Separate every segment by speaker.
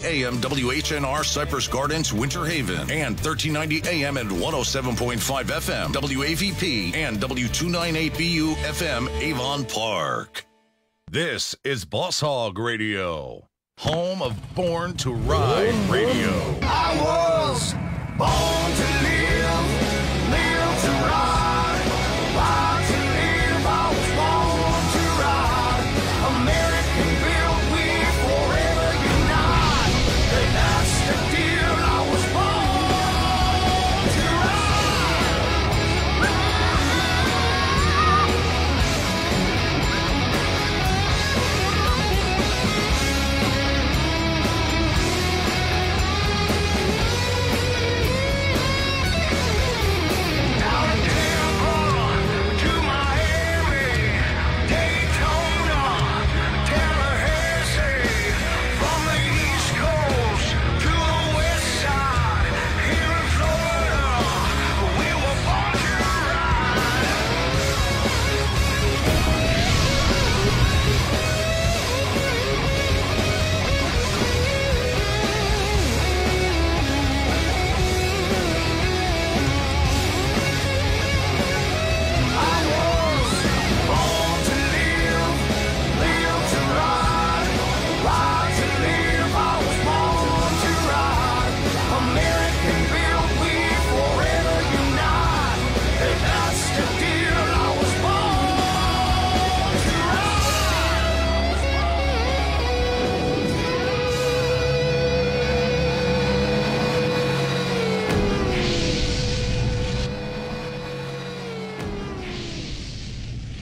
Speaker 1: AM WHNR Cypress Gardens, Winter Haven, and 1390 AM and 107.5 FM WAVP and W298BU FM Avon Park. This is Boss Hogg Radio, home of Born to Ride Radio.
Speaker 2: I was born to live, live to ride, ride to live. I was born to ride. American built, we forever unite. That's the deal. I was born to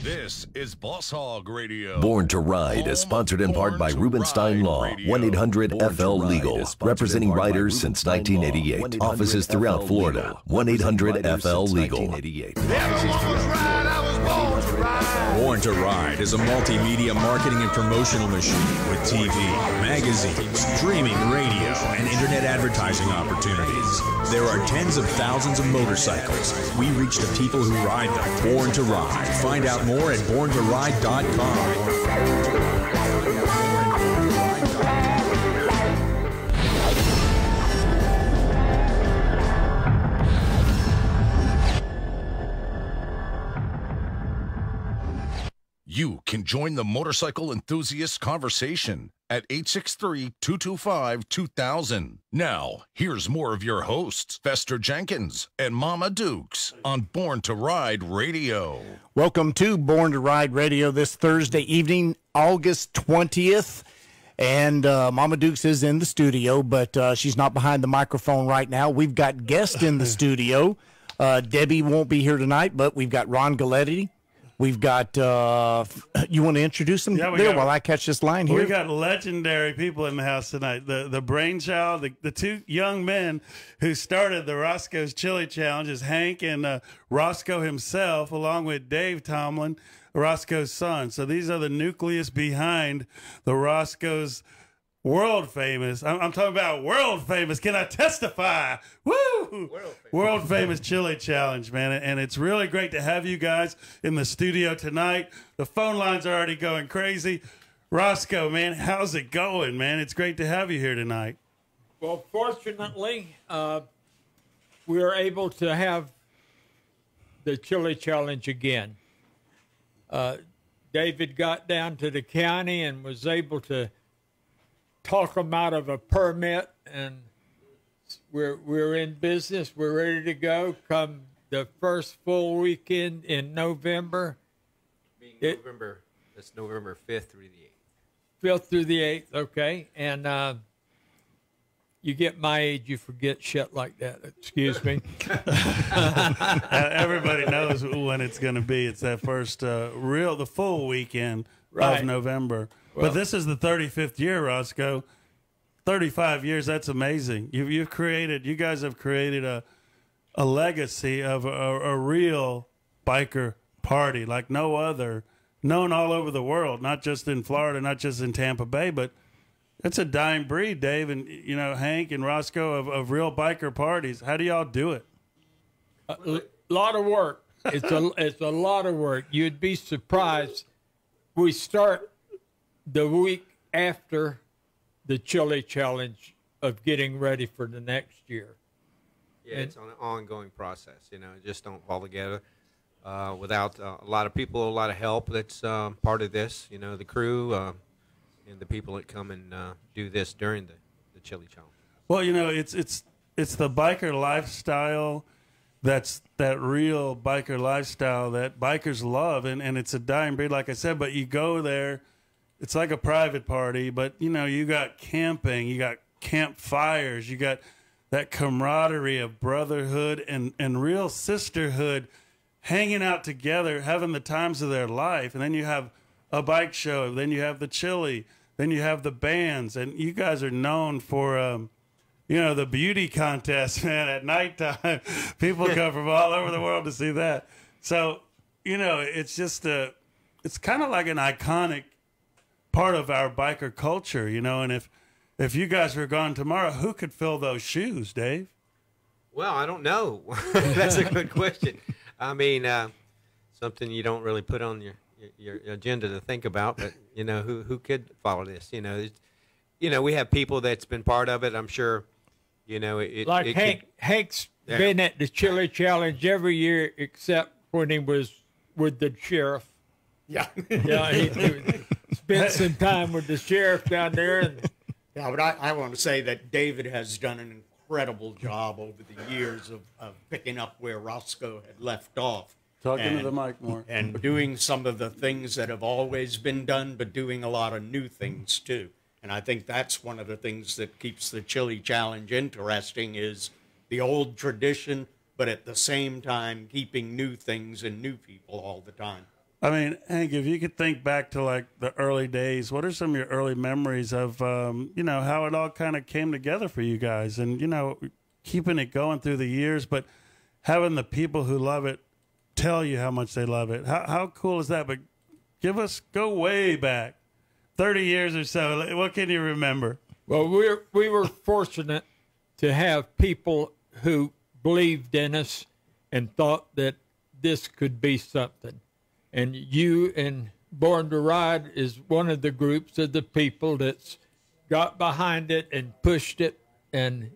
Speaker 1: This is Boss Hogg Radio.
Speaker 3: Born to Ride is sponsored in part by Rubenstein Law, 1-800-FL-LEGAL, representing riders since 1988. Offices throughout Florida, 1-800-FL-LEGAL.
Speaker 4: Born to Ride is a multimedia marketing and promotional machine with TV, magazines, streaming radio, and internet advertising opportunities. There are tens of thousands of motorcycles. We reach the people who ride them. Born to Ride. Find out more at borntoride.com.
Speaker 1: You can join the motorcycle enthusiast conversation at 863-225-2000. Now, here's more of your hosts, Fester Jenkins and Mama Dukes, on Born to Ride Radio.
Speaker 5: Welcome to Born to Ride Radio this Thursday evening, August 20th. And Mama Dukes is in the studio, but she's not behind the microphone right now. We've got guests in the studio. Debbie won't be here tonight, but we've got Ron Galletti. We've got, you want to introduce them there while I catch this line here?
Speaker 6: We've got legendary people in the house tonight. The brainchild, the two young men who started the Roscoe's Chili Challenge is Hank and Roscoe himself, along with Dave Tomlin, Roscoe's son. So these are the nucleus behind the Roscoe's world famous. I'm talking about world famous. Can I testify? Woo! World famous Chili Challenge, man. And it's really great to have you guys in the studio tonight. The phone lines are already going crazy. Roscoe, man, how's it going, man? It's great to have you here tonight.
Speaker 7: Well, fortunately, we are able to have the Chili Challenge again. David got down to the county and was able to talk them out of a permit, and we're in business. We're ready to go come the first full weekend in November.
Speaker 8: November, that's November 5th through the
Speaker 7: 8th. 5th through the 8th, okay. And you get my age, you forget shit like that. Excuse me.
Speaker 6: Everybody knows when it's going to be. It's that first the full weekend of November. Well, but this is the 35th year, Roscoe. 35 years, that's amazing. You guys have created a legacy of a real biker party like no other, known all over the world, not just in Florida, not just in Tampa Bay, but it's a dying breed, Dave, and Hank and Roscoe of real biker parties. How do y'all do it?
Speaker 7: A lot of work. It's a lot of work. You'd be surprised. We start the week after the chili challenge of getting ready for the next year.
Speaker 8: Yeah, it's an ongoing process. You know, it just don't fall together without a lot of people, a lot of help. That's part of this. You know, the crew and the people that come and do this during the chili challenge.
Speaker 6: Well, you know, it's the biker lifestyle. That's that real biker lifestyle that bikers love, and it's a dying breed, like I said. But you go there, it's like a private party. But you know, you got camping, you got campfires, you got that camaraderie of brotherhood and real sisterhood, hanging out together, having the times of their life. And then you have a bike show, then you have the chili, then you have the bands, and you guys are known for. You know, the beauty contest, man, at nighttime. People come from all over the world to see that. So, you know, it's just it's kind of like an iconic part of our biker culture, you know. And if you guys were gone tomorrow, who could fill those shoes, Dave?
Speaker 8: Well, I don't know. That's a good question. I mean, something you don't really put on your agenda to think about, but, you know, who could follow this? You know, we have people that's been part of it, I'm sure. You know,
Speaker 7: Hank's been at the chili challenge every year except when he was with the sheriff.
Speaker 9: Yeah.
Speaker 7: Yeah, he spent some time with the sheriff down there. And
Speaker 9: yeah, but I want to say that David has done an incredible job over the years of picking up where Roscoe had left off.
Speaker 6: Talking to the mic more.
Speaker 9: And doing some of the things that have always been done, but doing a lot of new things, too. And I think that's one of the things that keeps the Chili Challenge interesting is the old tradition, but at the same time keeping new things and new people all the time.
Speaker 6: I mean, Hank, if you could think back to like the early days, what are some of your early memories of, you know, how it all kind of came together for you guys and, you know, keeping it going through the years, but having the people who love it tell you how much they love it. How cool is that? But go way back. 30 years or so. What can you remember?
Speaker 7: Well, we were fortunate to have people who believed in us and thought that this could be something. And you and Born to Ride is one of the groups of the people that's got behind it and pushed it. And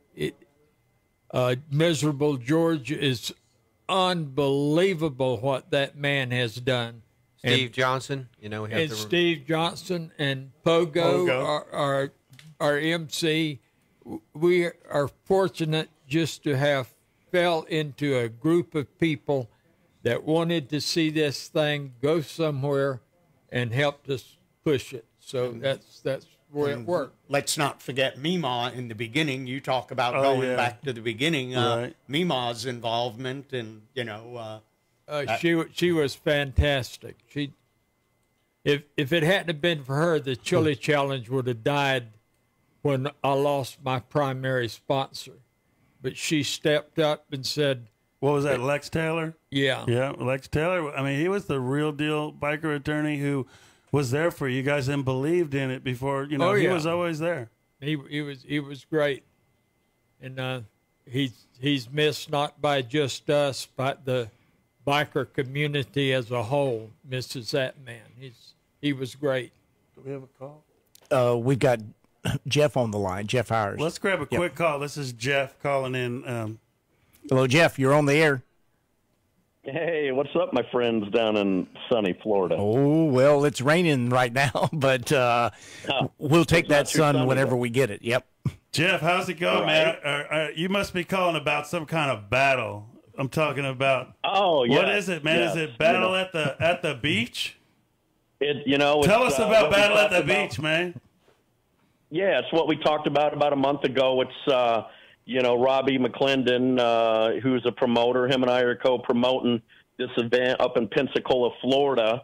Speaker 7: Miserable George is unbelievable what that man has done.
Speaker 8: Steve Johnson, you know,
Speaker 7: Steve Johnson and Pogo. Our MC. We are fortunate just to have fell into a group of people that wanted to see this thing go somewhere and helped us push it. So that's where it worked.
Speaker 9: Let's not forget Mima in the beginning. You talk about going back to the beginning.
Speaker 6: Right.
Speaker 9: Mima's involvement and, you know.
Speaker 7: She was fantastic. If it hadn't have been for her, the Chili Challenge would have died when I lost my primary sponsor. But she stepped up and said,
Speaker 6: what was that, Lex Taylor?
Speaker 7: Yeah.
Speaker 6: Yeah, Lex Taylor. I mean, he was the real deal biker attorney who was there for you guys and believed in it before, you know, he was always there.
Speaker 7: He was great. And he's missed not by just us, but the biker community as a whole misses that man. He was great.
Speaker 6: Do we have a call?
Speaker 5: We've got Jeff on the line, Jeff Hires.
Speaker 6: Let's grab a quick call. This is Jeff calling in.
Speaker 5: Hello, Jeff. You're on the air.
Speaker 10: Hey, what's up, my friends down in sunny Florida?
Speaker 5: Oh, well, it's raining right now, but we'll take that sun whenever we get it. Yep.
Speaker 6: Jeff, how's it going, man? You must be calling about some kind of battle. I'm talking about.
Speaker 10: Oh, yeah.
Speaker 6: What is it, man? Is it battle at the beach?
Speaker 10: Tell
Speaker 6: us about battle at the beach, man.
Speaker 10: Yeah, it's what we talked about a month ago. It's Robbie McClendon, who's a promoter. Him and I are co-promoting this event up in Pensacola, Florida,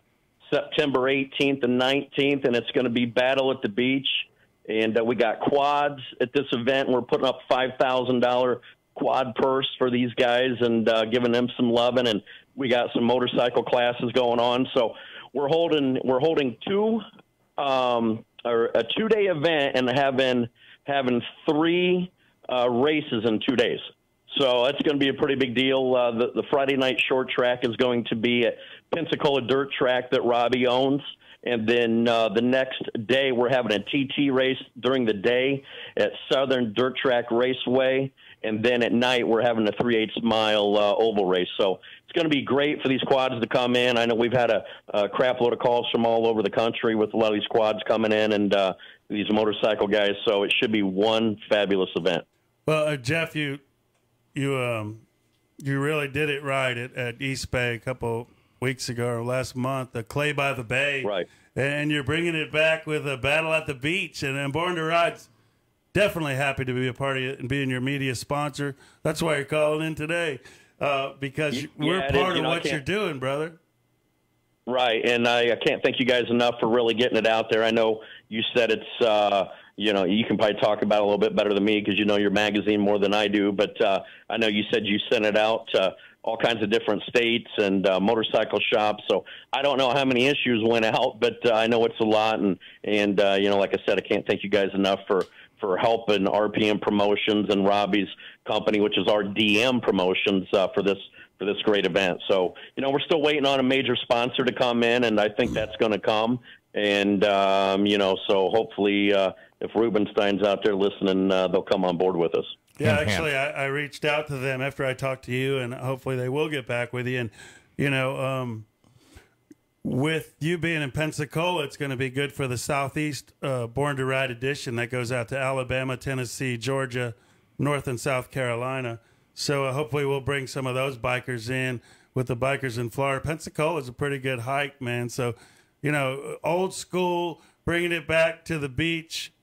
Speaker 10: September 18th and 19th, and it's going to be battle at the beach. And we got quads at this event. We're putting up $5,000 quad purse for these guys and giving them some loving. And we got some motorcycle classes going on. So we're holding a 2-day event and having 3 races in 2 days. So that's going to be a pretty big deal. The Friday night short track is going to be at Pensacola Dirt Track that Robbie owns. And then the next day, we're having a TT race during the day at Southern Dirt Track Raceway. And then at night, we're having a 3/8 mile oval race. So it's going to be great for these quads to come in. I know we've had a crap load of calls from all over the country with a lot of these quads coming in and these motorcycle guys. So it should be one fabulous event.
Speaker 6: Well, Jeff, you really did it right at East Bay a couple weeks ago or last month, the Clay by the Bay.
Speaker 10: Right.
Speaker 6: And you're bringing it back with a Battle at the Beach. And Born to Ride's definitely happy to be a part of it and being your media sponsor. That's why you're calling in today, because we're part of what you're doing, brother.
Speaker 10: Right, and I can't thank you guys enough for really getting it out there. I know you said it's, you can probably talk about it a little bit better than me because you know your magazine more than I do, but I know you said you sent it out to all kinds of different states and motorcycle shops, so I don't know how many issues went out, but I know it's a lot, and like I said, I can't thank you guys enough for helping RPM Promotions and Robbie's company, which is our DM Promotions, for this great event. So, we're still waiting on a major sponsor to come in, and I think that's going to come. And, so hopefully if Rubenstein's out there listening, they'll come on board with us.
Speaker 6: Yeah, actually, I reached out to them after I talked to you, and hopefully they will get back with you. And, with you being in Pensacola, it's going to be good for the Southeast Born to Ride edition that goes out to Alabama, Tennessee, Georgia, North and South Carolina. So hopefully we'll bring some of those bikers in with the bikers in Florida. Pensacola is a pretty good hike, man. So, old school, bringing it back to the beach,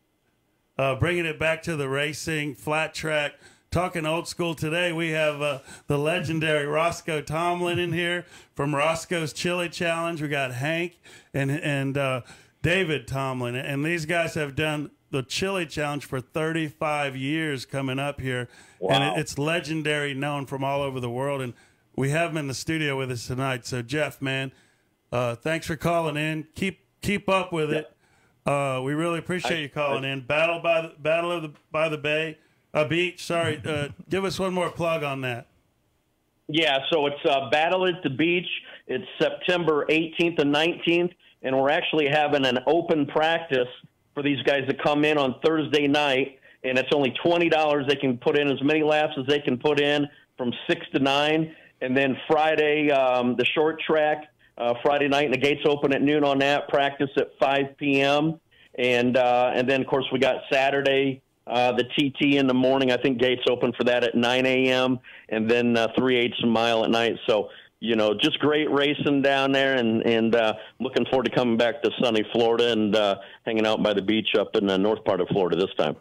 Speaker 6: bringing it back to the racing, flat track. Talking old school today, we have the legendary Roscoe Tomlin in here from Roscoe's Chili Challenge. We got Hank and David Tomlin, and these guys have done the Chili Challenge for 35 years coming up here. Wow. And it's legendary, known from all over the world. And we have them in the studio with us tonight. So, Jeff, man, thanks for calling in. Keep up with it. We really appreciate you calling in. Battle by the Bay. Beach, sorry. Give us one more plug on that.
Speaker 10: Yeah, so it's Battle at the Beach. It's September 18th and 19th, and we're actually having an open practice for these guys to come in on Thursday night, and it's only $20. They can put in as many laps as they can put in from 6 to 9, and then Friday, the short track, Friday night, and the gates open at noon on that, practice at 5 p.m., and then, of course, we got Saturday, the TT in the morning. I think gates open for that at 9 a.m. and then 3/8 mile at night. So, just great racing down there and looking forward to coming back to sunny Florida and hanging out by the beach up in the north part of Florida this time.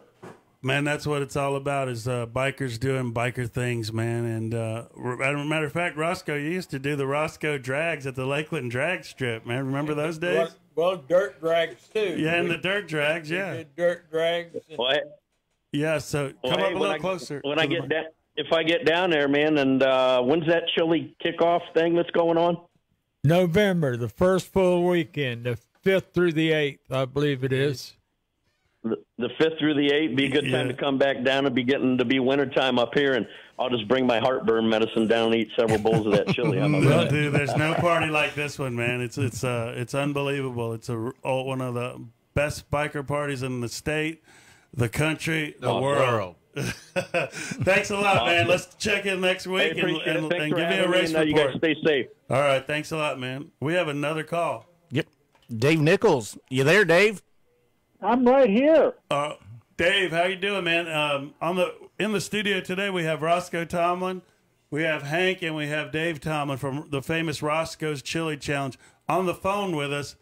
Speaker 6: Man, that's what it's all about is bikers doing biker things, man. And as a matter of fact, Roscoe, you used to do the Roscoe drags at the Lakeland drag strip, man. Remember those days?
Speaker 7: Well, dirt drags, too.
Speaker 6: Yeah, and the dirt drags, yeah.
Speaker 7: We did dirt drags.
Speaker 6: Yeah, so come up a little closer.
Speaker 10: If I get down there, man, and when's that chili kickoff thing that's going on?
Speaker 7: November, the first full weekend, the 5th through the 8th, I believe it is.
Speaker 10: The 5th through the 8th, be a good time to come back down and be getting to be wintertime up here, and I'll just bring my heartburn medicine down and eat several bowls of that chili.
Speaker 6: Well, dude, there's no party like this one, man. It's unbelievable. It's one of the best biker parties in the state, the country, the world. Thanks a lot, man. Let's check in next week and give me a race report.
Speaker 10: You guys stay safe.
Speaker 6: All right, thanks a lot, man. We have another call.
Speaker 5: Yep. Dave Nichols. You there, Dave?
Speaker 11: I'm right here.
Speaker 6: Dave, how you doing, man? In the studio today, we have Roscoe Tomlin, we have Hank, and we have Dave Tomlin from the famous Roscoe's Chili Challenge. On the phone with us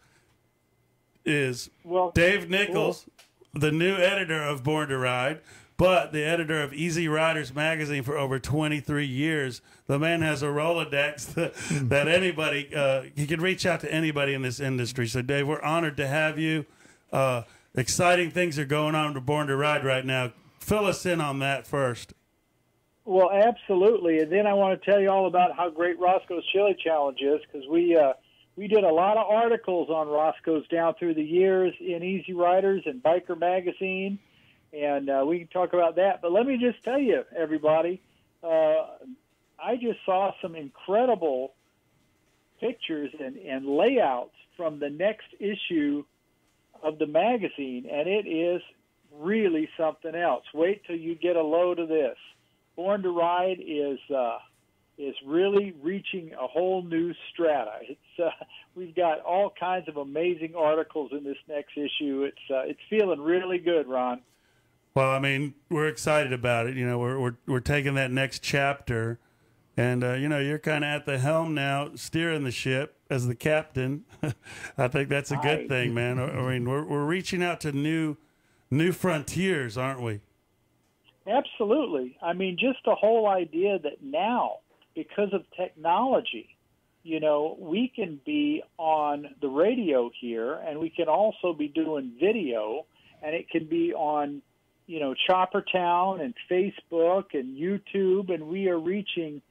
Speaker 6: is Dave Nichols, the new editor of Born to Ride, but the editor of Easy Riders magazine for over 23 years. The man has a Rolodex that anybody, he can reach out to anybody in this industry. So, Dave, we're honored to have you. Exciting things are going on to Born to Ride right now. Fill us in on that first.
Speaker 11: Well, absolutely. And then I want to tell you all about how great Roscoe's Chili Challenge is, because we did a lot of articles on Roscoe's down through the years in Easy Riders and Biker Magazine, and we can talk about that. But let me just tell you, everybody, I just saw some incredible pictures and layouts from the next issue of the magazine, and it is really something else. Wait till you get a load of this. Born to Ride is really reaching a whole new strata. We've got all kinds of amazing articles in this next issue. It's feeling really good, Ron.
Speaker 6: Well, I mean, we're excited about it. You know, we're taking that next chapter, and you know, you're kind of at the helm now, steering the ship as the captain. I think that's a good thing, man. I mean, we're reaching out to new frontiers, aren't we?
Speaker 11: Absolutely. I mean, just the whole idea that now, because of technology, you know, we can be on the radio here, and we can also be doing video, and it can be on, you know, Chopper Town and Facebook and YouTube, and we are reaching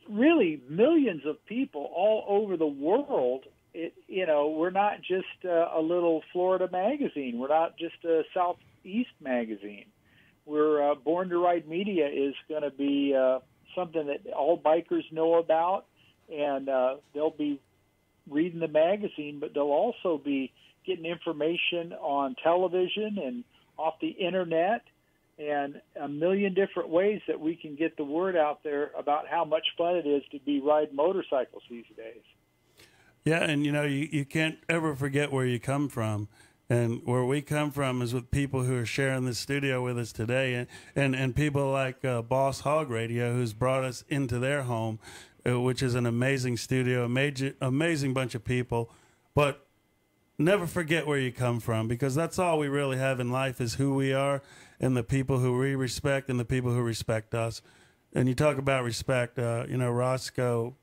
Speaker 11: really millions of people all over the world. You know, we're not just a little Florida magazine. We're not just a Southeast magazine. We're Born to Ride Media is going to be something that all bikers know about, and they'll be reading the magazine, but they'll also be getting information on television and off the internet, and a million different ways that we can get the word out there about how much fun it is to be riding motorcycles these days.
Speaker 6: Yeah, and you know, you can't ever forget where you come from. And where we come from is with people who are sharing the studio with us today, and people like Boss Hogg Radio, who's brought us into their home, which is an amazing studio, amazing bunch of people. But never forget where you come from, because that's all we really have in life is who we are and the people who we respect and the people who respect us. And you talk about respect, you know, Roscoe,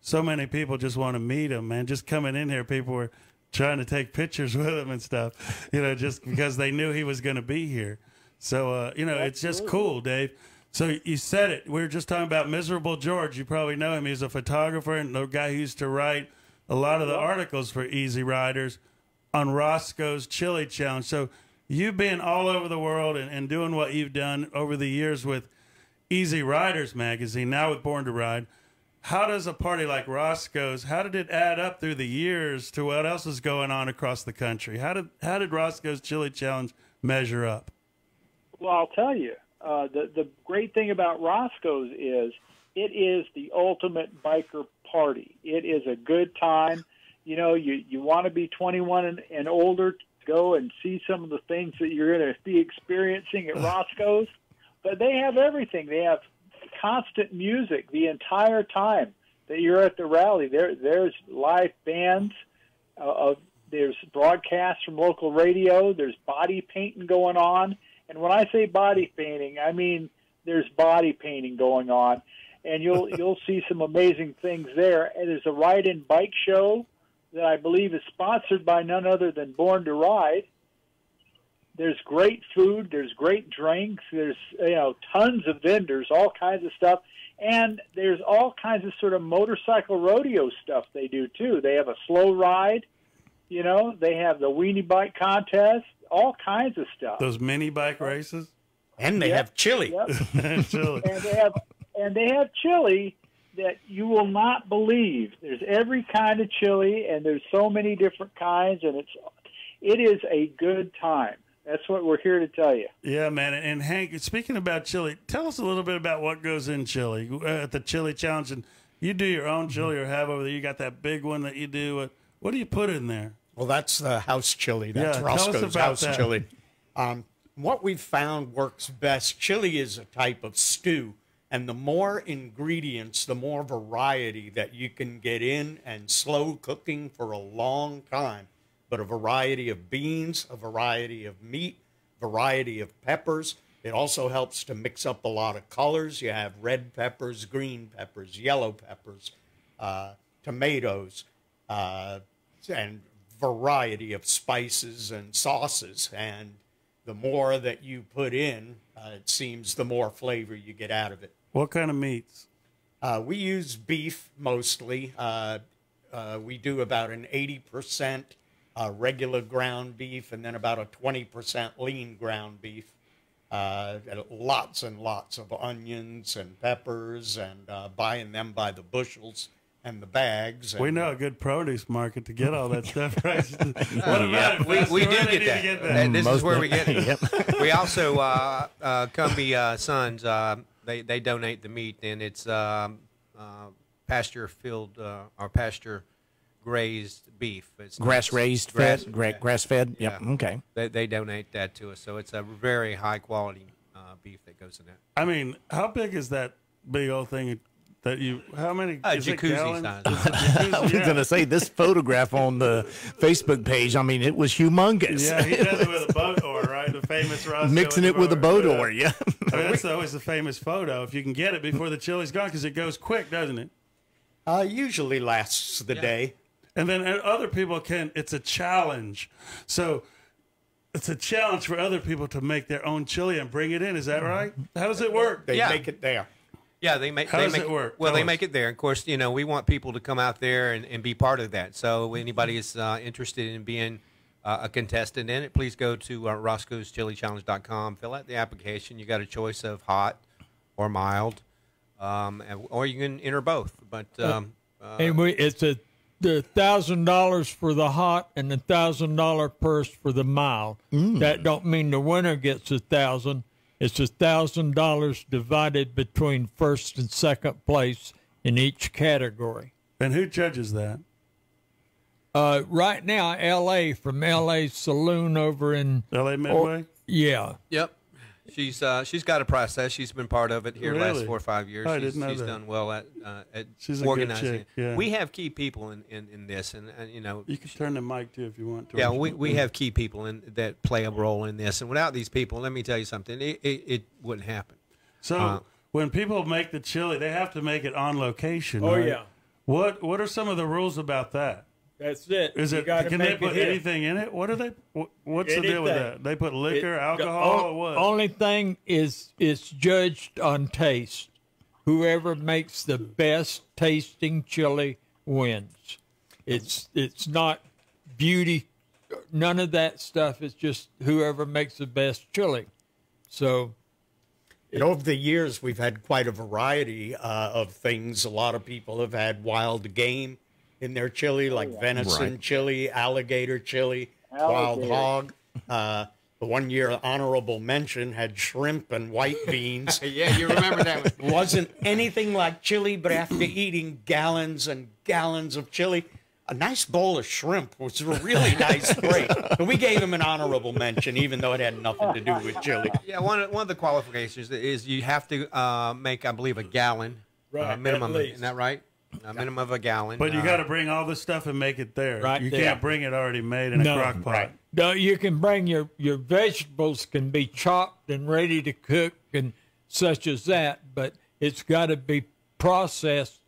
Speaker 6: so many people just want to meet him, man. Just coming in here, people were trying to take pictures with him and stuff, you know, just because they knew he was going to be here. So, you know, it's just cool, Dave. So you said it. We were just talking about Miserable George. You probably know him. He's a photographer and the guy who used to write a lot of the articles for Easy Riders on Roscoe's Chili Challenge. So you've been all over the world and doing what you've done over the years with Easy Riders magazine, now with Born to Ride. How does a party like Roscoe's, how did it add up through the years to what else is going on across the country? How did Roscoe's Chili Challenge measure up?
Speaker 11: Well, I'll tell you, the great thing about Roscoe's is it is the ultimate biker party. It is a good time. You know, you want to be 21 and older to go and see some of the things that you're going to be experiencing at Roscoe's. But they have everything. They have constant music the entire time that you're at the rally. There's live bands. There's broadcasts from local radio. There's body painting going on. And when I say body painting, I mean there's body painting going on. And you'll see some amazing things there. And there's a ride-in bike show that I believe is sponsored by none other than Born to Ride. There's great food. There's great drinks. There's, you know, tons of vendors, all kinds of stuff. And there's all kinds of sort of motorcycle rodeo stuff they do, too. They have a slow ride. You know, they have the weenie bike contest, all kinds of stuff.
Speaker 6: Those mini bike races?
Speaker 9: And they have chili.
Speaker 11: Yep.
Speaker 6: Chili.
Speaker 11: And they have chili that you will not believe. There's every kind of chili, and there's so many different kinds, and it is a good time. That's what we're here to tell you.
Speaker 6: Yeah, man. And Hank, speaking about chili, tell us a little bit about what goes in chili at the Chili Challenge. And you do your own chili or have over there. You got that big one that you do. What do you put in there?
Speaker 9: Well, that's the house chili. That's
Speaker 6: Yeah, tell us
Speaker 9: Roscoe's
Speaker 6: about
Speaker 9: house
Speaker 6: that.
Speaker 9: chili. What we've found works best, chili is a type of stew. And the more ingredients, the more variety that you can get in and slow cooking for a long time. But a variety of beans, a variety of meat, variety of peppers. It also helps to mix up a lot of colors. You have red peppers, green peppers, yellow peppers, tomatoes, and variety of spices and sauces. And the more that you put in, it seems the more flavor you get out of it.
Speaker 6: What kind of meats?
Speaker 9: We use beef mostly. We do about an 80% regular ground beef and then about a 20% lean ground beef. lots and lots of onions and peppers, and buying them by the bushels and the bags. And
Speaker 6: we know a good produce market to get all that stuff, right? What about it?
Speaker 8: We do get that. And this is where we get it.
Speaker 5: Yep.
Speaker 8: We also, Cumbie Sons, they donate the meat, and it's pasture field or pasture grazed beef. It's
Speaker 5: Grass raised,
Speaker 8: grass-
Speaker 5: grass fed. Yep.
Speaker 8: Yeah.
Speaker 5: Okay.
Speaker 8: They donate that to us, so it's a very high quality beef that goes in that.
Speaker 6: I mean, how big is that big old thing that you? How many? Is it
Speaker 8: Jacuzzi
Speaker 6: gallons?
Speaker 8: size.
Speaker 6: It's a jacuzzi,
Speaker 5: I was
Speaker 6: yeah.
Speaker 5: going to say this photograph on the Facebook page. I mean, it was humongous.
Speaker 6: Yeah, he does it with a boat oar, right? The famous Roscoe
Speaker 5: Mixing it with a boat oar. Yeah.
Speaker 6: I mean, that's always the famous photo. If you can get it before the chili's gone, because it goes quick, doesn't it?
Speaker 9: usually lasts the day.
Speaker 6: And then other people can. It's a challenge. So it's a challenge for other people to make their own chili and bring it in. Is that right? How does it work?
Speaker 9: They
Speaker 8: Yeah.
Speaker 9: make it there.
Speaker 8: Yeah, they make.
Speaker 6: How
Speaker 8: they
Speaker 6: does
Speaker 8: make,
Speaker 6: it work?
Speaker 8: Well,
Speaker 6: Tell
Speaker 8: they
Speaker 6: us.
Speaker 8: make it there. Of course, we want people to come out there and be part of that. So anybody is interested in being a contestant in it, please go to Roscoe'sChiliChallenge.com. Fill out the application. You got a choice of hot or mild, or you can enter both. But
Speaker 7: And it's the $1,000 for the hot and the $1,000 purse for the mild. That don't mean the winner gets $1,000. It's $1,000 divided between first and second place in each category.
Speaker 6: And who judges that?
Speaker 7: Right now, L.A. from L.A. Saloon over in
Speaker 6: L.A. Midway?
Speaker 7: yeah.
Speaker 8: Yep. She's got a process. She's been part of it here the last
Speaker 6: Really?
Speaker 8: 4 or 5 years.
Speaker 6: I
Speaker 8: she's
Speaker 6: didn't know
Speaker 8: she's
Speaker 6: that.
Speaker 8: done well at
Speaker 6: She's a good
Speaker 8: organizing
Speaker 6: chick,
Speaker 8: it.
Speaker 6: yeah.
Speaker 8: We have key people in this, and
Speaker 6: You can turn the mic, too, if you want to.
Speaker 8: yeah, we have key people that play a role in this, and without these people, let me tell you something, it wouldn't happen.
Speaker 6: So when people make the chili, they have to make it on location,
Speaker 7: Oh,
Speaker 6: right?
Speaker 7: yeah.
Speaker 6: What are some of the rules about that?
Speaker 7: That's it.
Speaker 6: Is
Speaker 7: You
Speaker 6: it?
Speaker 7: gotta
Speaker 6: Can they
Speaker 7: make it
Speaker 6: put
Speaker 7: hit.
Speaker 6: anything in it? What are they? What's the deal with
Speaker 7: Anything.
Speaker 6: that? They put liquor,
Speaker 7: The
Speaker 6: alcohol, or what?
Speaker 7: Only thing is it's judged on taste. Whoever makes the best tasting chili wins. It's not beauty, none of that stuff. It's just whoever makes the best chili. So
Speaker 9: And over the years, we've had quite a variety of things. A lot of people have had wild game in their chili, like venison chili, alligator chili, wild hog. The one year honorable mention had shrimp and white beans.
Speaker 8: Yeah, you remember that one.
Speaker 9: Wasn't anything like chili, but after eating gallons and gallons of chili, a nice bowl of shrimp was a really nice break. But we gave him an honorable mention, even though it had nothing to do with chili.
Speaker 8: Yeah, one of the qualifications is you have to make, I believe, a gallon
Speaker 7: Right,
Speaker 8: minimum.
Speaker 7: at least.
Speaker 8: Isn't that right? A minimum of a gallon.
Speaker 6: But you got to bring all this stuff and make it there.
Speaker 7: Right
Speaker 6: You
Speaker 7: there.
Speaker 6: can't bring it already made in a
Speaker 7: No.
Speaker 6: crock pot.
Speaker 9: Right.
Speaker 7: no, you can bring your vegetables can be chopped and ready to cook and such as that, but it's got to be processed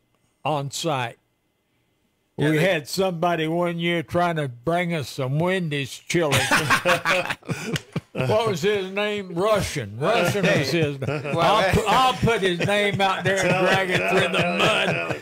Speaker 7: on site.
Speaker 8: Yeah,
Speaker 7: We
Speaker 8: they-
Speaker 7: had somebody one year trying to bring us some Wendy's chili. What was his name? Russian. Russian was his name. I'll put his name out there and drag it through the mud.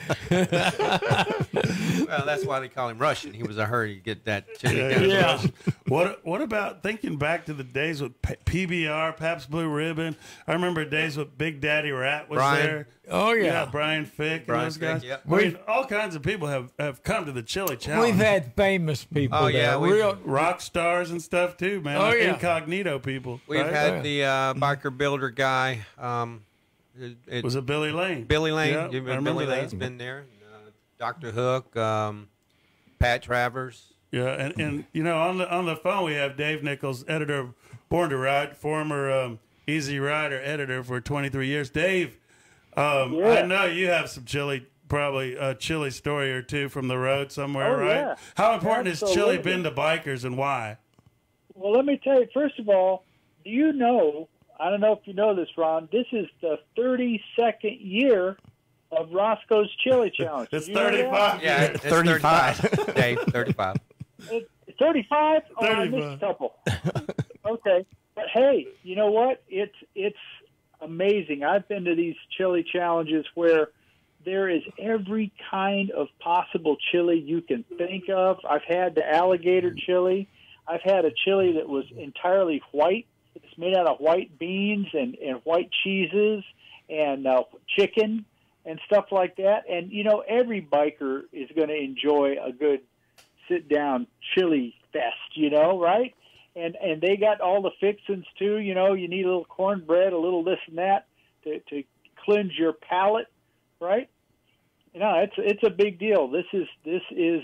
Speaker 8: Well, that's why they call him Russian. He was a hurry to get that chili done.
Speaker 7: Yeah.
Speaker 6: What about thinking back to the days with PBR, Pabst Blue Ribbon? I remember days with Big Daddy Rat was
Speaker 8: Brian.
Speaker 6: there.
Speaker 7: Oh, yeah.
Speaker 6: Brian Fick
Speaker 8: Brian
Speaker 6: and those guys.
Speaker 8: Fick, yep.
Speaker 6: I mean, all kinds of people have come to the Chili Challenge.
Speaker 7: We've had famous people
Speaker 8: Oh, yeah,
Speaker 7: there.
Speaker 8: we've-
Speaker 7: Real,
Speaker 6: rock stars and stuff too, man.
Speaker 7: Oh,
Speaker 6: Like
Speaker 7: yeah.
Speaker 6: incognito people.
Speaker 8: We've
Speaker 6: right?
Speaker 8: had the biker builder guy.
Speaker 6: Was it Billy Lane?
Speaker 8: Billy Lane.
Speaker 6: Yeah,
Speaker 8: You
Speaker 6: I
Speaker 8: remember
Speaker 6: remember
Speaker 8: Billy
Speaker 6: that.
Speaker 8: Lane's been there. Dr. Hook, Pat Travers.
Speaker 6: Yeah, and on the phone we have Dave Nichols, editor of Born to Ride, former Easy Rider editor for 23 years. Dave, I know you have some chili, probably a chili story or two from the road somewhere,
Speaker 11: Oh,
Speaker 6: right?
Speaker 11: yeah.
Speaker 6: How important has chili
Speaker 11: Absolutely.
Speaker 6: been to bikers and why?
Speaker 11: Well, let me tell you, first of all, do you know, I don't know if you know this, Ron, this is the 32nd year of Roscoe's Chili Challenge.
Speaker 6: It's
Speaker 11: Did you know that?
Speaker 6: 35.
Speaker 8: Yeah, it's 35. Dave, 35.
Speaker 11: It's 35? Oh, I missed a couple. Okay. But, hey, you know what? It's amazing. I've been to these chili challenges where there is every kind of possible chili you can think of. I've had the alligator chili. I've had a chili that was entirely white It's made out of white beans and white cheeses and chicken and stuff like that. And, you know, every biker is going to enjoy a good sit-down chili fest, you know, right? And they got all the fixings, too. You know, you need a little cornbread, a little this and that to cleanse your palate, right? You know, it's a big deal. This is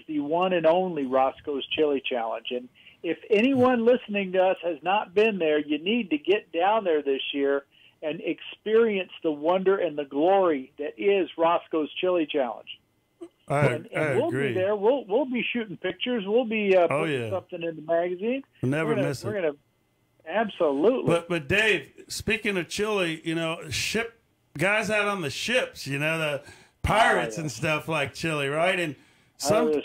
Speaker 11: the one and only Roscoe's Chili Challenge. And if anyone listening to us has not been there, you need to get down there this year and experience the wonder and the glory that is Roscoe's Chili Challenge.
Speaker 6: I
Speaker 11: we'll
Speaker 6: agree.
Speaker 11: be there. We'll be shooting pictures. We'll be putting something in the magazine.
Speaker 6: We'll never miss it.
Speaker 11: We're gonna absolutely.
Speaker 6: But Dave, speaking of chili, you know, guys out on the ships, you know, the pirates and stuff like chili, right? And
Speaker 11: certainly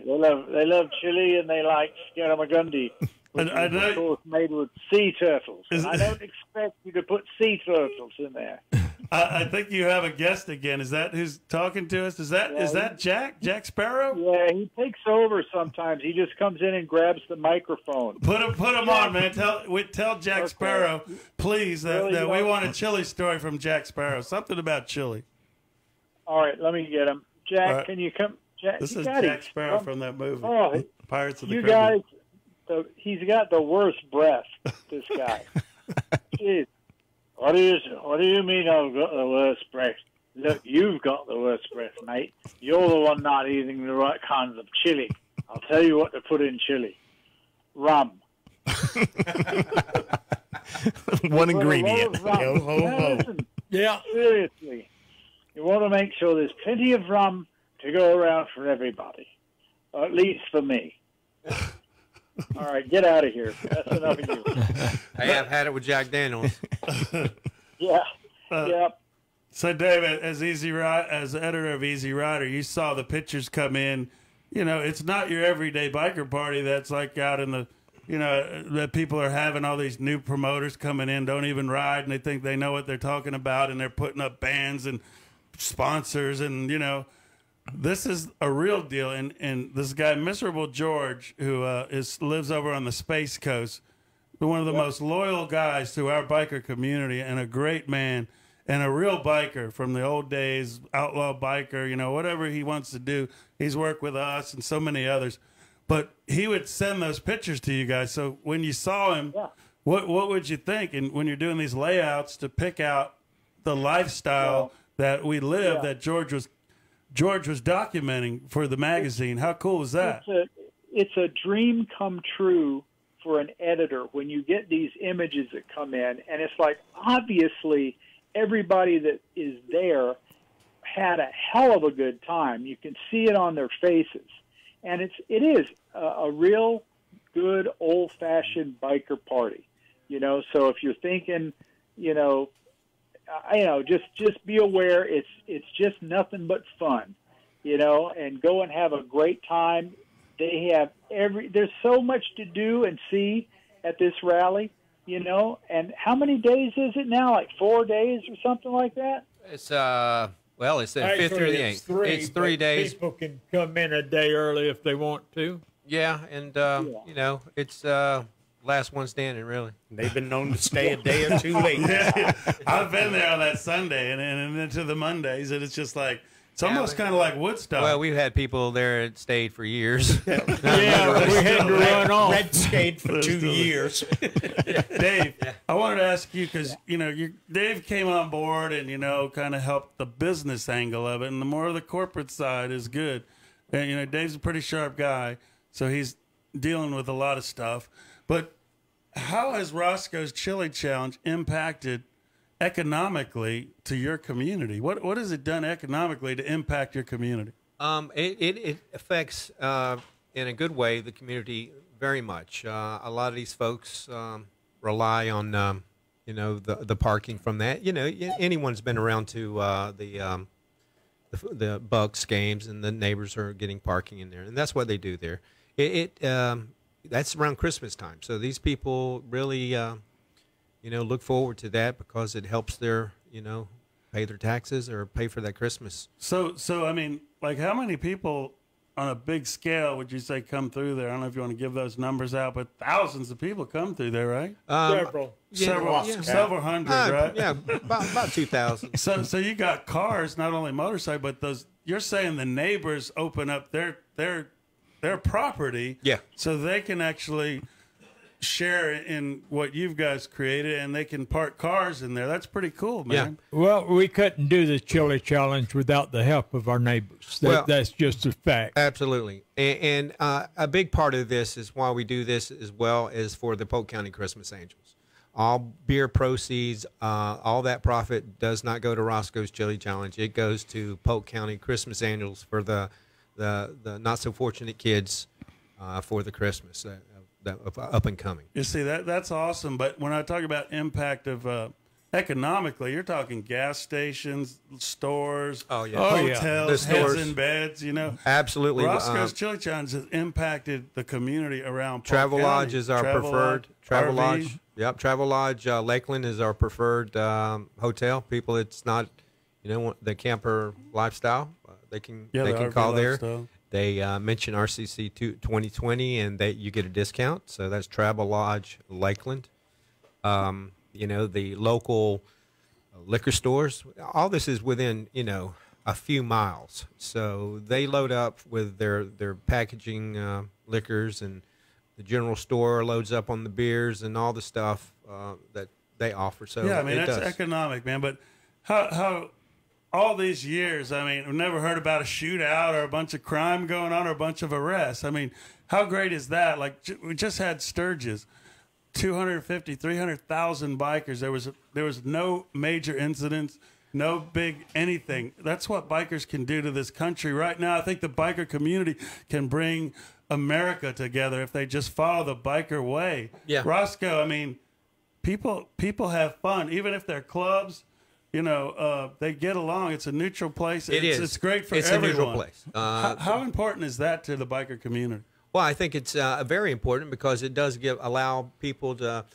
Speaker 11: they love chili and they like scaramagundi, which is of course made with sea turtles. And I don't expect you to put sea turtles in there.
Speaker 6: I think you have a guest again. Is that who's talking to us? Is that Jack Sparrow?
Speaker 11: Yeah, he takes over sometimes. He just comes in and grabs the microphone.
Speaker 6: Put him on, man. Tell Jack Sparrow, please, that we want a chili story from Jack Sparrow. Something about chili.
Speaker 11: All right, let me get him. Jack, can you come? Jack,
Speaker 6: this is Jack Sparrow from that movie, Pirates of the
Speaker 11: You
Speaker 6: Caribbean.
Speaker 11: guys, he's got the worst breath, this guy. Jeez. What do you mean I've got the worst breath? Look, you've got the worst breath, mate. You're the one not eating the right kinds of chili. I'll tell you what to put in chili. Rum.
Speaker 5: One ingredient.
Speaker 11: Ho, ho, ho. Listen, seriously. You want to make sure there's plenty of rum to go around for everybody. Or at least for me. All right, get out of here. That's enough of you.
Speaker 8: Hey, I've had it with Jack Daniels.
Speaker 11: Yeah.
Speaker 6: So, David, as editor of Easy Rider, you saw the pictures come in. You know, it's not your everyday biker party that's like out in the, you know, that people are having all these new promoters coming in, don't even ride, and they think they know what they're talking about, and they're putting up bands and sponsors, and, you know, this is a real deal. And this guy, Miserable George, who lives over on the Space Coast, one of the most loyal guys to our biker community, and a great man, and a real biker from the old days, outlaw biker, you know, whatever he wants to do. He's worked with us and so many others. But he would send those pictures to you guys. So when you saw him, what would you think? And when you're doing these layouts to pick out the lifestyle that we live, that George was documenting for the magazine, how cool was that?
Speaker 11: It's a dream come true for an editor when you get these images that come in, and it's like, obviously everybody that is there had a hell of a good time. You can see it on their faces, and it is a real good old-fashioned biker party, you know. So if you're thinking, just be aware it's just nothing but fun, you know, and go and have a great time. They have there's so much to do and see at this rally, you know. And how many days is it now? Like 4 days or something like that?
Speaker 8: It's it's the 5th through the 8th. It's 3 days.
Speaker 7: People can come in a day early if they want to.
Speaker 8: Yeah, and you know, it's last one standing, really.
Speaker 9: They've been known to stay a day or two late.
Speaker 6: I've been there on that Sunday and into the Mondays, and it's just like, it's almost kind of like Woodstock.
Speaker 8: Well, we've had people there that stayed for years.
Speaker 7: We had to run off.
Speaker 9: Red skate for 2 years.
Speaker 6: Dave, I wanted to ask you, because, you know, Dave came on board and, you know, kind of helped the business angle of it, and the more of the corporate side is good. And, you know, Dave's a pretty sharp guy, so he's dealing with a lot of stuff. But how has Roscoe's Chili Challenge impacted economically to your community? What has it done economically to impact your community?
Speaker 8: It affects, in a good way, the community very much. A lot of these folks rely on, the parking from that. You know, anyone's been around to the Bucks games, and the neighbors are getting parking in there, and that's what they do there. That's around Christmas time, so these people really, look forward to that because it helps their, pay their taxes or pay for that Christmas.
Speaker 6: So I mean, like, how many people on a big scale would you say come through there? I don't know if you want to give those numbers out, but thousands of people come through there, right? Several hundred, right?
Speaker 8: Yeah, about 2,000.
Speaker 6: So you got cars, not only motorcycles, but those. You're saying the neighbors open up their property, so they can actually share in what you guys created, and they can park cars in there. That's pretty cool, man.
Speaker 7: Yeah. Well, we couldn't do the chili challenge without the help of our neighbors. That's just a fact.
Speaker 8: Absolutely. And a big part of this is why we do this as well as for the Polk County Christmas Angels. All beer proceeds, all that profit does not go to Roscoe's Chili Challenge. It goes to Polk County Christmas Angels for the not so fortunate kids for the Christmas. Up and coming.
Speaker 6: You see, that's awesome. But when I talk about impact of economically, you're talking gas stations, stores, hotels, heads in beds, you know.
Speaker 8: Absolutely.
Speaker 6: Roscoe's Chili Challenge has impacted the community around Polk County.
Speaker 8: Lodge is our preferred. Travel
Speaker 6: RV.
Speaker 8: Lodge. Yep. Travel Lodge Lakeland is our preferred hotel. People, it's not, the camper lifestyle. They can call there. They mention RCC 2020, and you get a discount. So that's Travel Lodge Lakeland. The local liquor stores. All this is within, a few miles. So they load up with their packaging liquors, and the general store loads up on the beers and all the stuff that they offer. So
Speaker 6: yeah, I mean, that's economic, man. But how all these years, I mean, we've never heard about a shootout or a bunch of crime going on or a bunch of arrests. I mean, how great is that? Like, we just had Sturgis, 250, 300,000 bikers. There was no major incidents, no big anything. That's what bikers can do to this country. Right now, I think the biker community can bring America together if they just follow the biker way.
Speaker 8: Yeah.
Speaker 6: Roscoe, I mean, people have fun, even if they're clubs. They get along. It's a neutral place. It's great for everyone.
Speaker 8: It's a neutral place.
Speaker 6: How important is that to the biker community?
Speaker 8: Well, I think it's very important because it does allow people to,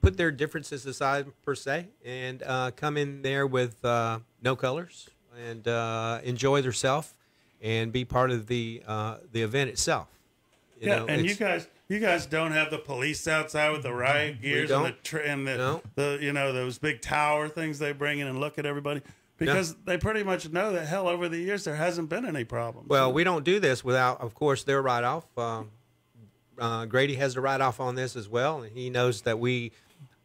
Speaker 8: put their differences aside per se and come in there with no colors and enjoy themselves and be part of the event itself.
Speaker 6: You guys don't have the police outside with the riot gears and those big tower things they bring in and look at everybody because they pretty much know that over the years there hasn't been any problems.
Speaker 8: Well, we don't do this without, of course, their write-off. Grady has the write-off on this as well, and he knows that we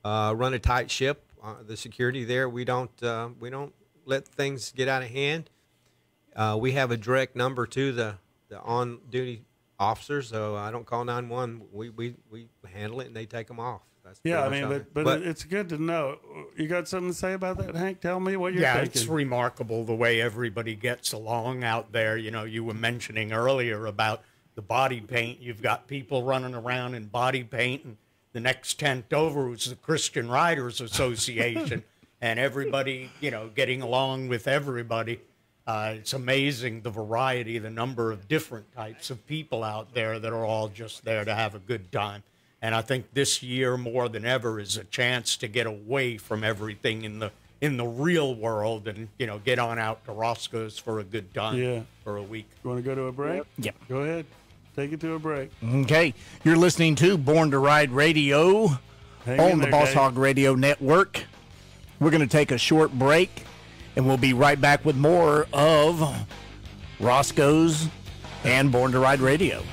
Speaker 8: run a tight ship. The security there, we don't let things get out of hand. We have a direct number to the on-duty officers, so I don't call 911. We handle it, and they take them off. That's
Speaker 6: but it's good to know. You got something to say about that, Hank? Tell me what you're thinking.
Speaker 9: Yeah, it's remarkable the way everybody gets along out there. You were mentioning earlier about the body paint. You've got people running around in body paint, and the next tent over was the Christian Riders Association, and everybody, getting along with everybody. It's amazing the variety, the number of different types of people out there that are all just there to have a good time. And I think this year more than ever is a chance to get away from everything in the real world and, get on out to Roscoe's for a good time for a week.
Speaker 6: You want to go to a break?
Speaker 5: Yeah.
Speaker 6: Go ahead. Take it to a break.
Speaker 5: Okay. You're listening to Born to Ride Radio on the Boss Hogg Radio Network. We're going to take a short break. And we'll be right back with more of Roscoe's and Born to Ride Radio.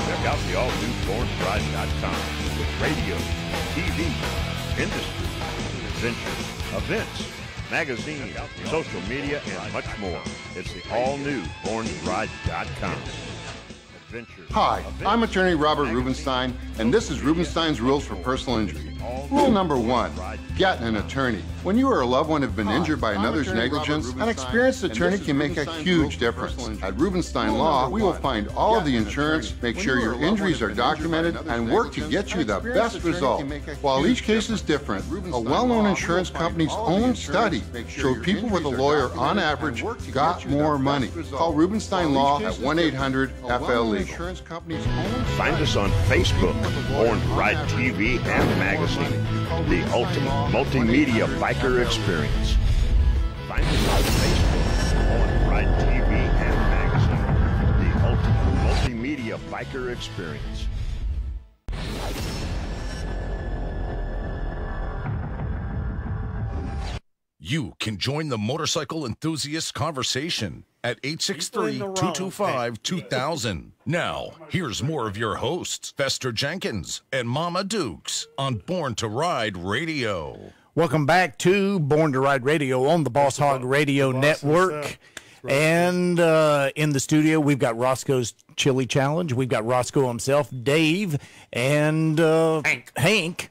Speaker 12: Check out the all-new BornToRide.com with radio, TV, industry, adventure, events, magazines, social media, and much more. It's the all-new BornToRide.com.
Speaker 13: Hi, I'm attorney Robert Rubenstein, and this is Rubenstein's Rules for Personal Injury. Rule number 1, get an attorney. When you or a loved one have been injured by another's negligence, an experienced attorney can make a huge difference. At Rubenstein Law, we will find all of the insurance, make sure your injuries are documented, and work to get you the best result. While each case is different, a well-known insurance company's own study showed people with a lawyer on average got more money. Call Rubenstein Law at 1-800-FL-LEGAL.
Speaker 12: Find us on Facebook, Born to Ride TV and magazine, the ultimate multimedia biker experience. Find us on Facebook, Born to Ride TV and magazine, the ultimate multimedia biker experience.
Speaker 1: You can join the motorcycle enthusiast conversation at 863-225-2000. Now, here's more of your hosts, Fester Jenkins and Mama Dukes on Born to Ride Radio.
Speaker 5: Welcome back to Born to Ride Radio on the Boss Hogg Radio Network. And in the studio, we've got Roscoe's Chili Challenge. We've got Roscoe himself, Dave, and Hank,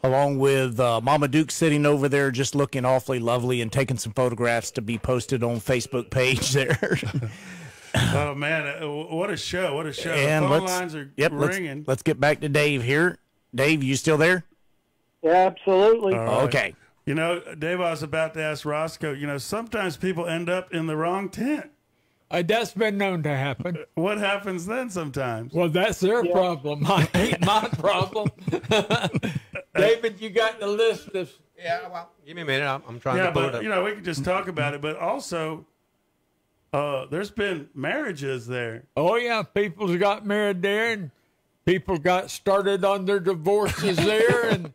Speaker 5: along with Mama Duke sitting over there just looking awfully lovely and taking some photographs to be posted on Facebook page there.
Speaker 6: Oh, man, what a show. What a show.
Speaker 5: And
Speaker 6: the phone lines are ringing.
Speaker 5: Let's get back to Dave here. Dave, you still there?
Speaker 11: Yeah, absolutely.
Speaker 6: Right.
Speaker 5: Okay.
Speaker 6: You know, Dave, I was about to ask Roscoe, you know, sometimes people end up in the wrong tent.
Speaker 7: That's been known to happen.
Speaker 6: What happens then sometimes?
Speaker 7: Well, that's their problem. Ain't my problem. David, you got the list of...
Speaker 8: Yeah, well, give me a minute. I'm trying to pull it up.
Speaker 6: You know, we can just talk about it, but also there's been marriages there.
Speaker 7: Oh, yeah, people's got married there, and people got started on their divorces there, and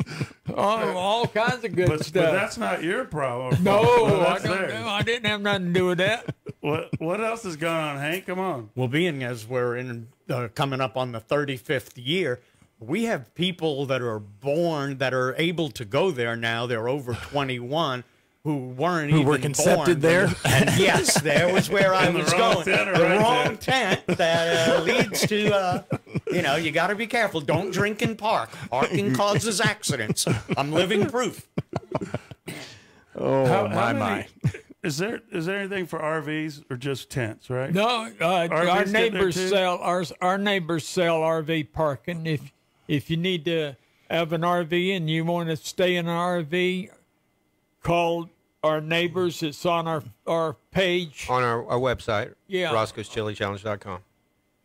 Speaker 7: all kinds of good stuff.
Speaker 6: But that's not your problem.
Speaker 7: No, I don't know. I didn't have nothing to do with that.
Speaker 6: What else is going on, Hank? Come on.
Speaker 9: Well, being as we're in coming up on the 35th year, we have people that are born that are able to go there now. They're over 21 who weren't even
Speaker 5: were concepted
Speaker 9: born.
Speaker 5: there.
Speaker 9: And yes, there was where I was going. The wrong tent that leads to, you got to be careful. Don't drink and park. Parking causes accidents. I'm living proof.
Speaker 5: Oh, my.
Speaker 6: Is there anything for RVs or just tents, right?
Speaker 7: No, our neighbors sell RV parking. If you need to have an RV and you want to stay in an RV, call our neighbors. It's on our page.
Speaker 8: On our website,
Speaker 7: yeah.
Speaker 8: Roscoe'sChiliChallenge.com.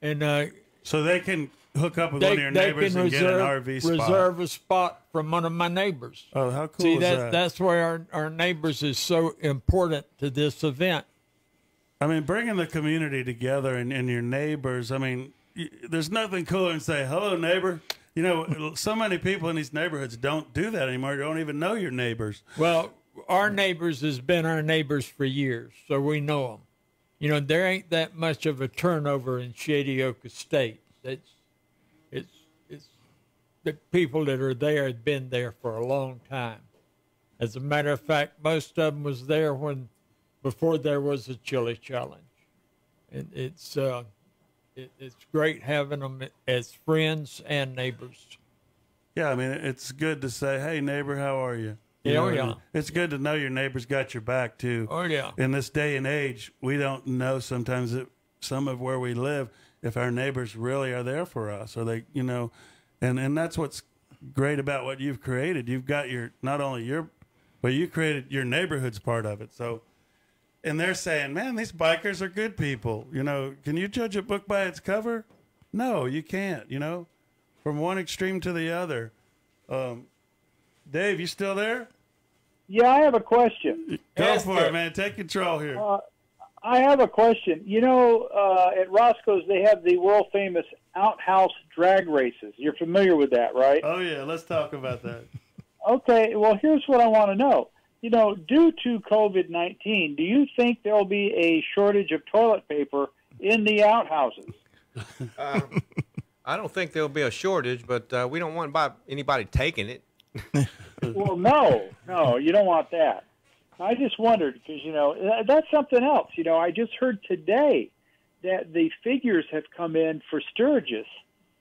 Speaker 7: And
Speaker 6: so they can hook up with one of your neighbors and get an RV spot.
Speaker 7: Reserve a spot from one of my neighbors.
Speaker 6: Oh, how cool is that?
Speaker 7: That's why our neighbors is so important to this event.
Speaker 6: I mean, bringing the community together and your neighbors, I mean, there's nothing cooler than say, hello, neighbor. You know, so many people in these neighborhoods don't do that anymore. You don't even know your neighbors.
Speaker 7: Well, our neighbors has been our neighbors for years, so we know them. You know, there ain't that much of a turnover in Shady Oak Estates. It's the people that are there have been there for a long time. As a matter of fact, most of them was there before there was a Chili Challenge. It's great having them as friends and neighbors.
Speaker 6: Yeah, I mean, it's good to say, hey, neighbor, how are you?
Speaker 7: Yeah.
Speaker 6: It's good to know your neighbor's got your back, too.
Speaker 7: Oh, yeah.
Speaker 6: In this day and age, we don't know sometimes some of where we live if our neighbors really are there for us. Or they, and that's what's great about what you've created. You've got but you created your neighborhood's part of it. So, and they're saying, man, these bikers are good people. Can you judge a book by its cover? No, you can't, from one extreme to the other. Dave, you still there?
Speaker 11: Yeah, I have a question.
Speaker 6: Go for it, man. Take control here.
Speaker 11: I have a question. At Roscoe's, they have the world-famous outhouse drag races. You're familiar with that, right?
Speaker 6: Oh, yeah. Let's talk about that.
Speaker 11: Okay. Well, here's what I want to know. Due to COVID-19, do you think there will be a shortage of toilet paper in the outhouses?
Speaker 8: I don't think there'll be a shortage, but we don't want anybody taking it.
Speaker 11: Well, no, you don't want that. I just wondered because, that's something else. I just heard today that the figures have come in for Sturgis.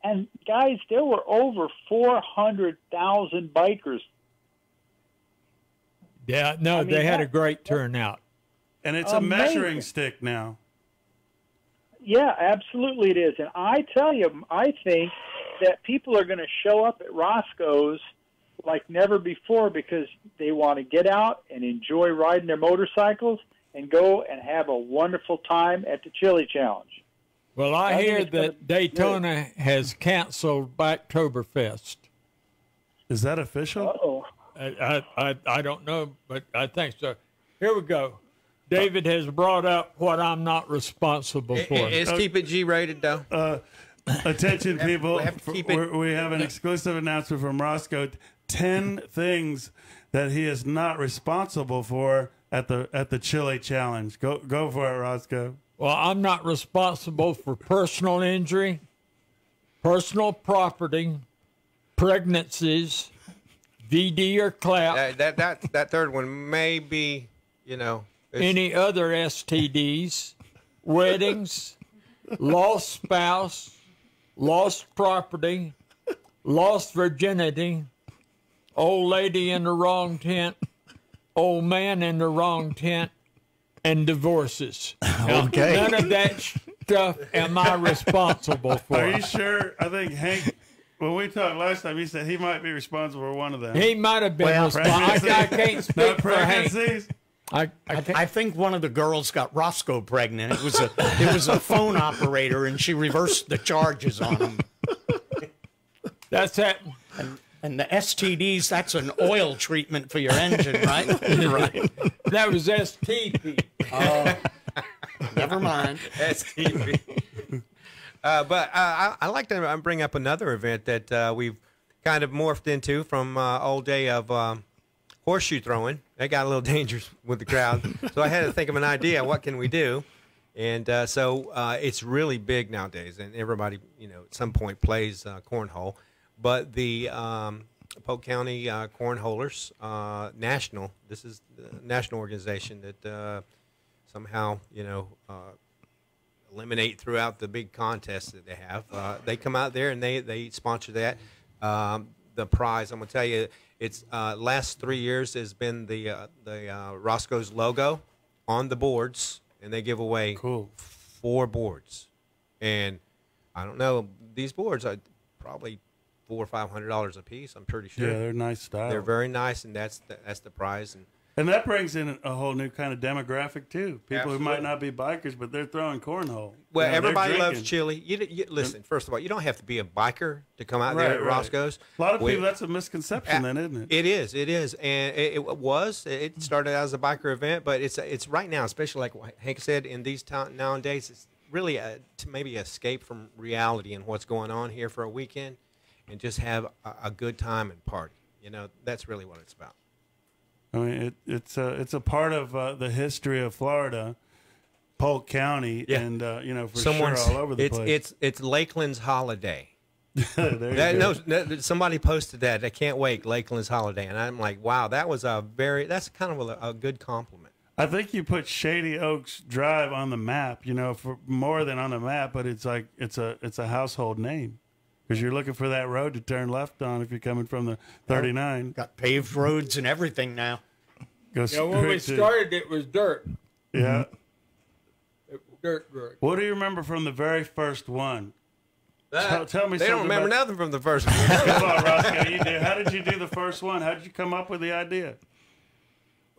Speaker 11: And, guys, there were over 400,000 bikers.
Speaker 7: Yeah, no, they had a great turnout.
Speaker 6: And it's a measuring stick now.
Speaker 11: Yeah, absolutely it is. And I tell you, I think that people are going to show up at Roscoe's like never before because they want to get out and enjoy riding their motorcycles and go and have a wonderful time at the Chili Challenge.
Speaker 7: Well, I hear that Daytona has canceled Backtoberfest.
Speaker 6: Is that official?
Speaker 11: Uh-oh.
Speaker 7: I don't know, but I think so. Here we go. David has brought up what I'm not responsible for.
Speaker 8: It's keep it G-rated, though.
Speaker 6: Attention, people.
Speaker 8: We
Speaker 6: We have an exclusive announcement from Roscoe. 10 things that he is not responsible for at the Chili Challenge. Go for it, Roscoe.
Speaker 7: Well, I'm not responsible for personal injury, personal property, pregnancies, VD or clap.
Speaker 8: That third one may be,
Speaker 7: any other STDs, weddings, lost spouse, lost property, lost virginity, old lady in the wrong tent, old man in the wrong tent, and divorces. Now,
Speaker 5: Okay.
Speaker 7: none of that stuff am I responsible for.
Speaker 6: Are you sure? I think Hank, when we talked last time, he said he might be responsible for one of them.
Speaker 7: He might have been responsible. I can't speak for Hank.
Speaker 6: Pregnancies?
Speaker 9: I think one of the girls got Roscoe pregnant. It was a phone operator, and she reversed the charges on him.
Speaker 7: That's it.
Speaker 9: And the STDs, that's an oil treatment for your engine, right?
Speaker 5: Right.
Speaker 7: That was STP.
Speaker 9: Never mind.
Speaker 8: STP. But I like to bring up another event that we've kind of morphed into from old day of horseshoe throwing. That got a little dangerous with the crowd. So I had to think of an idea. What can we do? And so it's really big nowadays. And everybody, at some point plays cornhole. But the Polk County Cornholers National, this is the national organization that somehow, eliminate throughout the big contests that they have. They come out there and they sponsor that. The prize, I'm going to tell you, it's last 3 years has been the Roscoe's logo on the boards, and they give away 4 boards. And I don't know, these boards are probably $400 or $500 a piece. I'm pretty sure.
Speaker 6: Yeah, they're nice style.
Speaker 8: They're very nice, and that's the prize.
Speaker 6: And that brings in a whole new kind of demographic too. People
Speaker 8: Absolutely.
Speaker 6: who might not be bikers, but they're throwing cornhole.
Speaker 8: Well,
Speaker 6: they're
Speaker 8: everybody loves
Speaker 6: drinking.
Speaker 8: chili. You listen, first of all, you don't have to be a biker to come out there at Roscoe's.
Speaker 6: A lot of people, that's a misconception then, isn't it?
Speaker 8: It is. And it started out as a biker event, but it's right now, especially like Hank said, in these nowadays, it's really to maybe escape from reality and what's going on here for a weekend and just have a good time and party. That's really what it's about.
Speaker 6: I mean, it's a part of the history of Florida, Polk County, and for sure all over the place.
Speaker 8: It's Lakeland's holiday.
Speaker 6: There you go.
Speaker 8: Somebody posted that. I can't wait, Lakeland's holiday, and I'm like, wow, that's kind of a good compliment.
Speaker 6: I think you put Shady Oaks Drive on the map, for more than on the map, but it's like it's a household name. Because you're looking for that road to turn left on if you're coming from the 39.
Speaker 9: Got paved roads and everything now.
Speaker 7: When we started, it was dirt.
Speaker 6: Yeah.
Speaker 7: It was dirt.
Speaker 6: What do you remember from the very first one? Tell me something.
Speaker 8: They don't remember nothing from the first one.
Speaker 6: Come on, Roscoe, you do. How did you do the first one? How did you come up with the idea?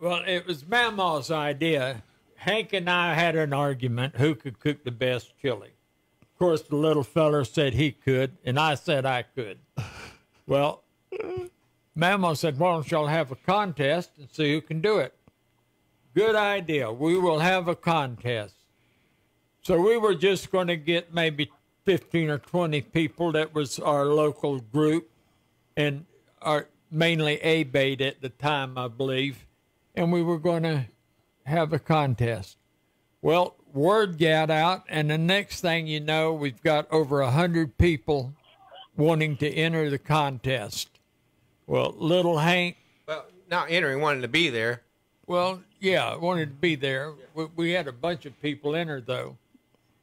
Speaker 7: Well, it was Mama's idea. Hank and I had an argument who could cook the best chili. Of course, the little feller said he could, and I said I could. Well, Mama said, why don't y'all have a contest and see who can do it? Good idea. We will have a contest. So we were just going to get maybe 15 or 20 people. That was our local group, and mainly A-Bait at the time, I believe. And we were going to have a contest. Well, word got out, and the next thing you know, we've got over 100 people wanting to enter the contest. Well, little Hank.
Speaker 8: Well, not entering, wanting to be there.
Speaker 7: Well, yeah, wanted to be there. We had a bunch of people enter, though.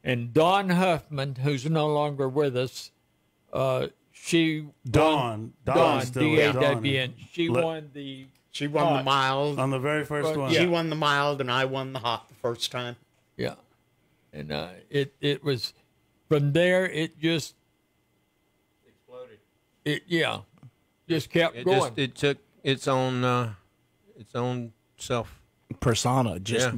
Speaker 7: And Dawn Huffman, who's no longer with us, she
Speaker 6: Dawn,
Speaker 7: D-A-W-N. She won the...
Speaker 9: She won the mild.
Speaker 6: On the very first one.
Speaker 9: She won the mild, and I won the hot the first time.
Speaker 7: Yeah. And it was, from there, it just...
Speaker 8: Exploded.
Speaker 7: Just kept going.
Speaker 8: It took its own self.
Speaker 5: Persona, just,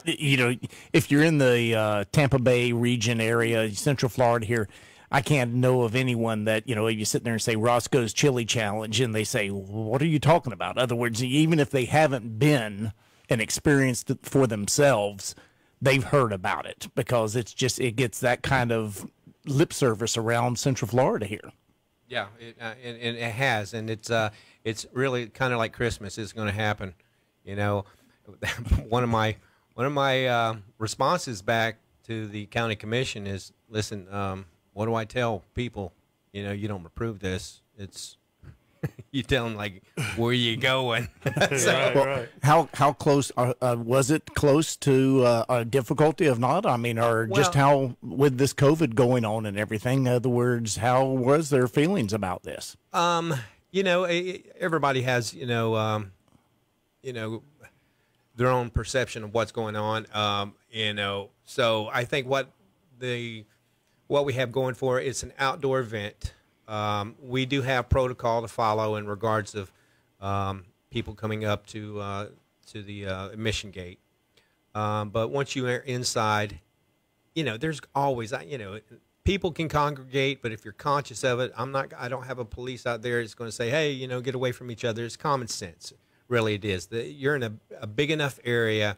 Speaker 5: if you're in the Tampa Bay region area, Central Florida here, I can't know of anyone that, you sit there and say Roscoe's Chili Challenge, and they say, what are you talking about? In other words, even if they haven't been and experienced it for themselves, they've heard about it, because it gets that kind of lip service around Central Florida here.
Speaker 8: Yeah, and it has, and it's really kind of like Christmas is going to happen. You know, one of my responses back to the county commission is, listen, what do I tell people? You know, you don't approve this. It's you tell them, like, where you going?
Speaker 6: Right.
Speaker 5: How close was it? Close to a difficulty of not? I mean, or just how, with this COVID going on and everything? In other words, how was their feelings about this?
Speaker 8: You know, everybody has their own perception of what's going on. You know, so I think what we have going for it, it's an outdoor event. We do have protocol to follow in regards of people coming up to the admission gate. But once you are inside, you know, there's always, you know, people can congregate, but if you're conscious of it, I don't have a police out there that's going to say, hey, you know, get away from each other. It's common sense. Really, it is. You're in a big enough area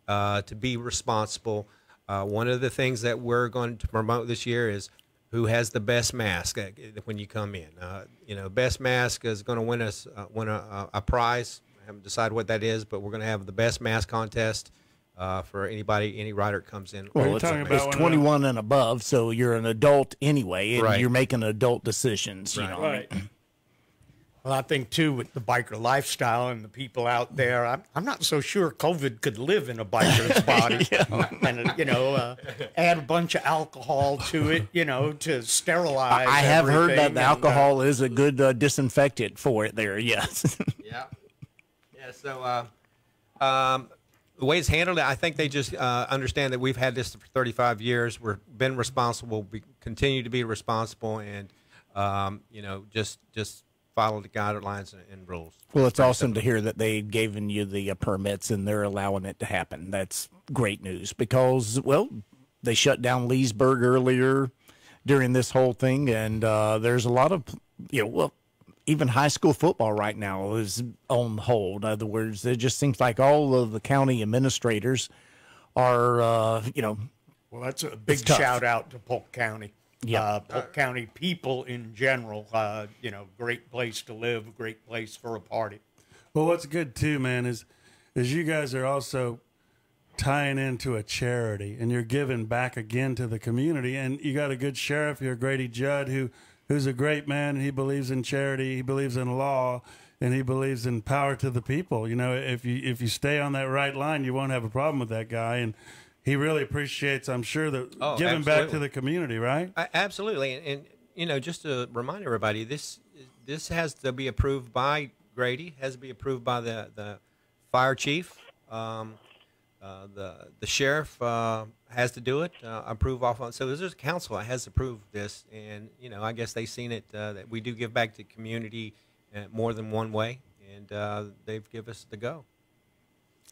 Speaker 8: to be responsible. One of the things that we're going to promote this year is who has the best mask when you come in. You know, best mask is going to win a prize. I haven't decided what that is, but we're going to have the best mask contest for any rider that comes in.
Speaker 5: Well, it's 21 and above, so you're an adult anyway, and you're making adult decisions. You know?
Speaker 9: Right. Well, I think, too, with the biker lifestyle and the people out there, I'm not so sure COVID could live in a biker's body. And, you know, add a bunch of alcohol to it, you know, to sterilize
Speaker 5: I have heard that the
Speaker 9: everything,
Speaker 5: alcohol is a good disinfectant for it there, yes.
Speaker 8: Yeah. So the way it's handled, I think they just understand that we've had this for 35 years. We've been responsible. We continue to be responsible, and, you know, just follow the guidelines and rules.
Speaker 5: Well, it's awesome to hear that they've given you the permits and they're allowing it to happen. That's great news, because, well, they shut down Leesburg earlier during this whole thing, and there's a lot of, you know, well, even high school football right now is on hold. In other words, it just seems like all of the county administrators are, you know.
Speaker 9: Well, that's a big shout out to Polk County. Yeah, Polk County people in general, you know, great place to live, great place for a party.
Speaker 6: Well, what's good too, man, is you guys are also tying into a charity, and you're giving back again to the community. And you got a good sheriff here, Grady Judd, who's a great man. He believes in charity, he believes in law, and he believes in power to the people. You know, if you stay on that right line, you won't have a problem with that guy. And he really appreciates, I'm sure, giving back to the community, right?
Speaker 8: Absolutely. And, you know, just to remind everybody, this has to be approved by Grady, has to be approved by the fire chief. The sheriff has to do it, approve off on. So there's a council that has approved this. And, you know, I guess they've seen it, that we do give back to the community more than one way. And they've given us the go.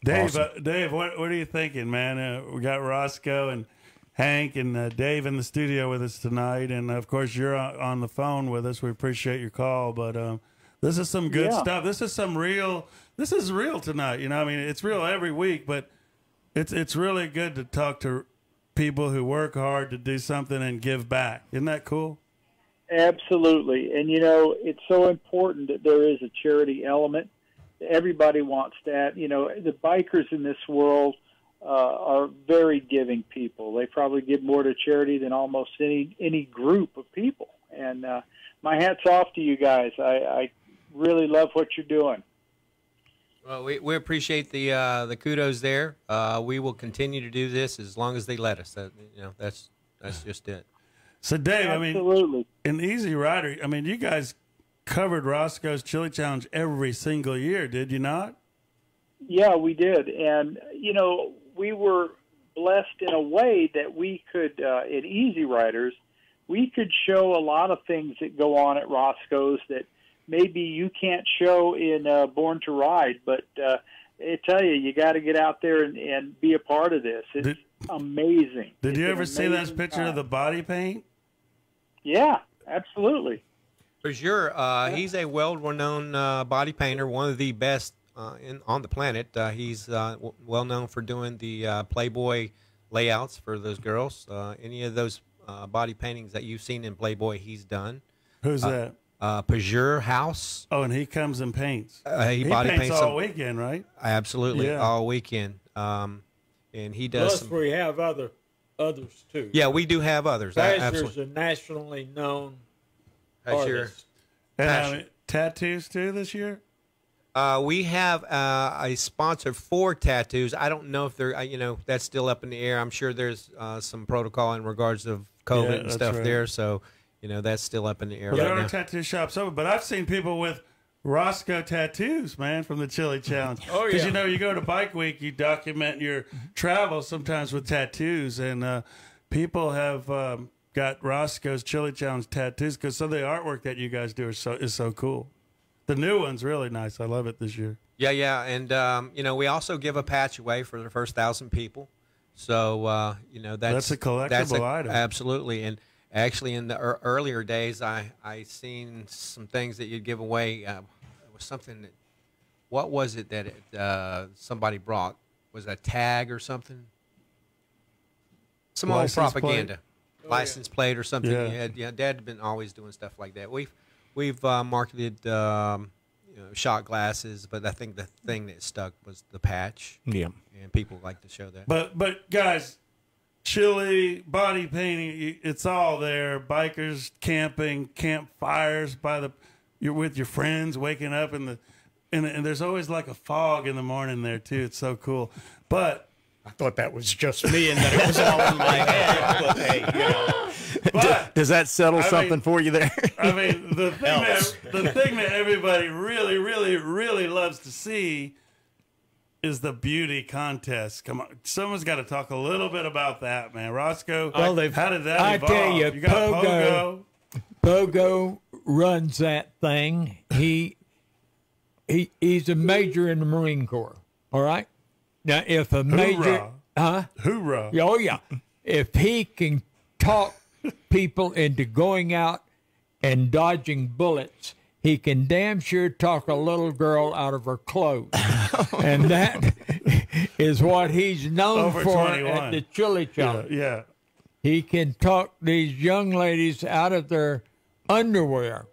Speaker 6: Dave,
Speaker 5: Awesome.
Speaker 6: Dave, what are you thinking, man? We got Roscoe and Hank and Dave in the studio with us tonight, and of course you're on the phone with us. We appreciate your call, but this is some good stuff. This is some real. This is real tonight. You know, I mean, it's real every week, but it's really good to talk to people who work hard to do something and give back. Isn't that cool?
Speaker 11: Absolutely, and you know, it's so important that there is a charity element. Everybody wants that. You know, the bikers in this world are very giving people. They probably give more to charity than almost any group of people. And my hat's off to you guys. I really love what you're doing.
Speaker 8: Well, we appreciate the kudos there. We will continue to do this as long as they let us. You know, that's just it.
Speaker 6: So, Dave,
Speaker 11: Absolutely.
Speaker 6: I mean, in Easy Rider, I mean, you guys covered Roscoe's Chili Challenge every single year, did you not?
Speaker 11: Yeah, we did. And, you know, we were blessed in a way that we could, at Easy Riders, we could show a lot of things that go on at Roscoe's that maybe you can't show in Born to Ride. But I tell you, you got to get out there and be a part of this. It's amazing.
Speaker 6: Did you ever see that picture of the body paint?
Speaker 11: Yeah, absolutely.
Speaker 8: For sure. He's a well-known body painter, one of the best on the planet. He's well known for doing the Playboy layouts for those girls. Any of those body paintings that you've seen in Playboy, he's done.
Speaker 6: Who's that?
Speaker 8: Pajur House.
Speaker 6: Oh, and he comes and paints.
Speaker 8: He
Speaker 6: body paints all
Speaker 8: them.
Speaker 6: Weekend, right?
Speaker 8: Absolutely,
Speaker 6: Yeah.
Speaker 8: all weekend. And he does.
Speaker 7: Plus, we have others too.
Speaker 8: Yeah, we do have others.
Speaker 7: Pajur's a nationally known artist.
Speaker 6: And tattoos too this year.
Speaker 8: We have a sponsor for tattoos. I don't know if they're, that's still up in the air. I'm sure there's some protocol in regards of COVID and stuff there. So, that's still up in the air
Speaker 6: Well,
Speaker 8: right
Speaker 6: there
Speaker 8: now.
Speaker 6: are tattoo shops open, but I've seen people with Roscoe tattoos, man, from the Chili Challenge.
Speaker 7: Oh,
Speaker 6: Because,
Speaker 7: yeah.
Speaker 6: you go to Bike Week, you document your travels sometimes with tattoos, and people have got Roscoe's Chili Challenge tattoos because some of the artwork that you guys do is so cool. The new one's really nice. I love it this year.
Speaker 8: Yeah, and we also give a patch away for the first 1,000 people. So that's
Speaker 6: a collectible item.
Speaker 8: Absolutely, and actually in the earlier days, I seen some things that you'd give away. It was something that, what was it that somebody brought? Was it a tag or something? Some old
Speaker 6: License
Speaker 8: propaganda,
Speaker 6: plate?
Speaker 8: license plate or something.
Speaker 6: Yeah.
Speaker 8: Dad had been always doing stuff like that. We've marketed shot glasses, but I think the thing that stuck was the patch.
Speaker 5: Yeah,
Speaker 8: and people like to show that.
Speaker 6: But guys, chili, body painting, it's all there. Bikers, camping, campfires you're with your friends, waking up and there's always like a fog in the morning there too. It's so cool. But
Speaker 9: I thought that was just me and that it was all in my head. But hey,
Speaker 6: But,
Speaker 5: does that settle something for you there?
Speaker 6: I mean, the thing that everybody really, really, really loves to see is the beauty contest. Come on, someone's got to talk a little bit about that, man. Roscoe, how did that evolve?
Speaker 7: tell you,
Speaker 6: got Pogo.
Speaker 7: Pogo runs that thing. He's a major in the Marine Corps. All right. Now, if a major,
Speaker 6: Hoorah!
Speaker 7: Oh yeah, if he can talk people into going out and dodging bullets, he can damn sure talk a little girl out of her clothes. And that is what he's known
Speaker 6: Over
Speaker 7: for
Speaker 6: 21.
Speaker 7: at the Chili Challenge.
Speaker 6: Yeah.
Speaker 7: He can talk these young ladies out of their underwear.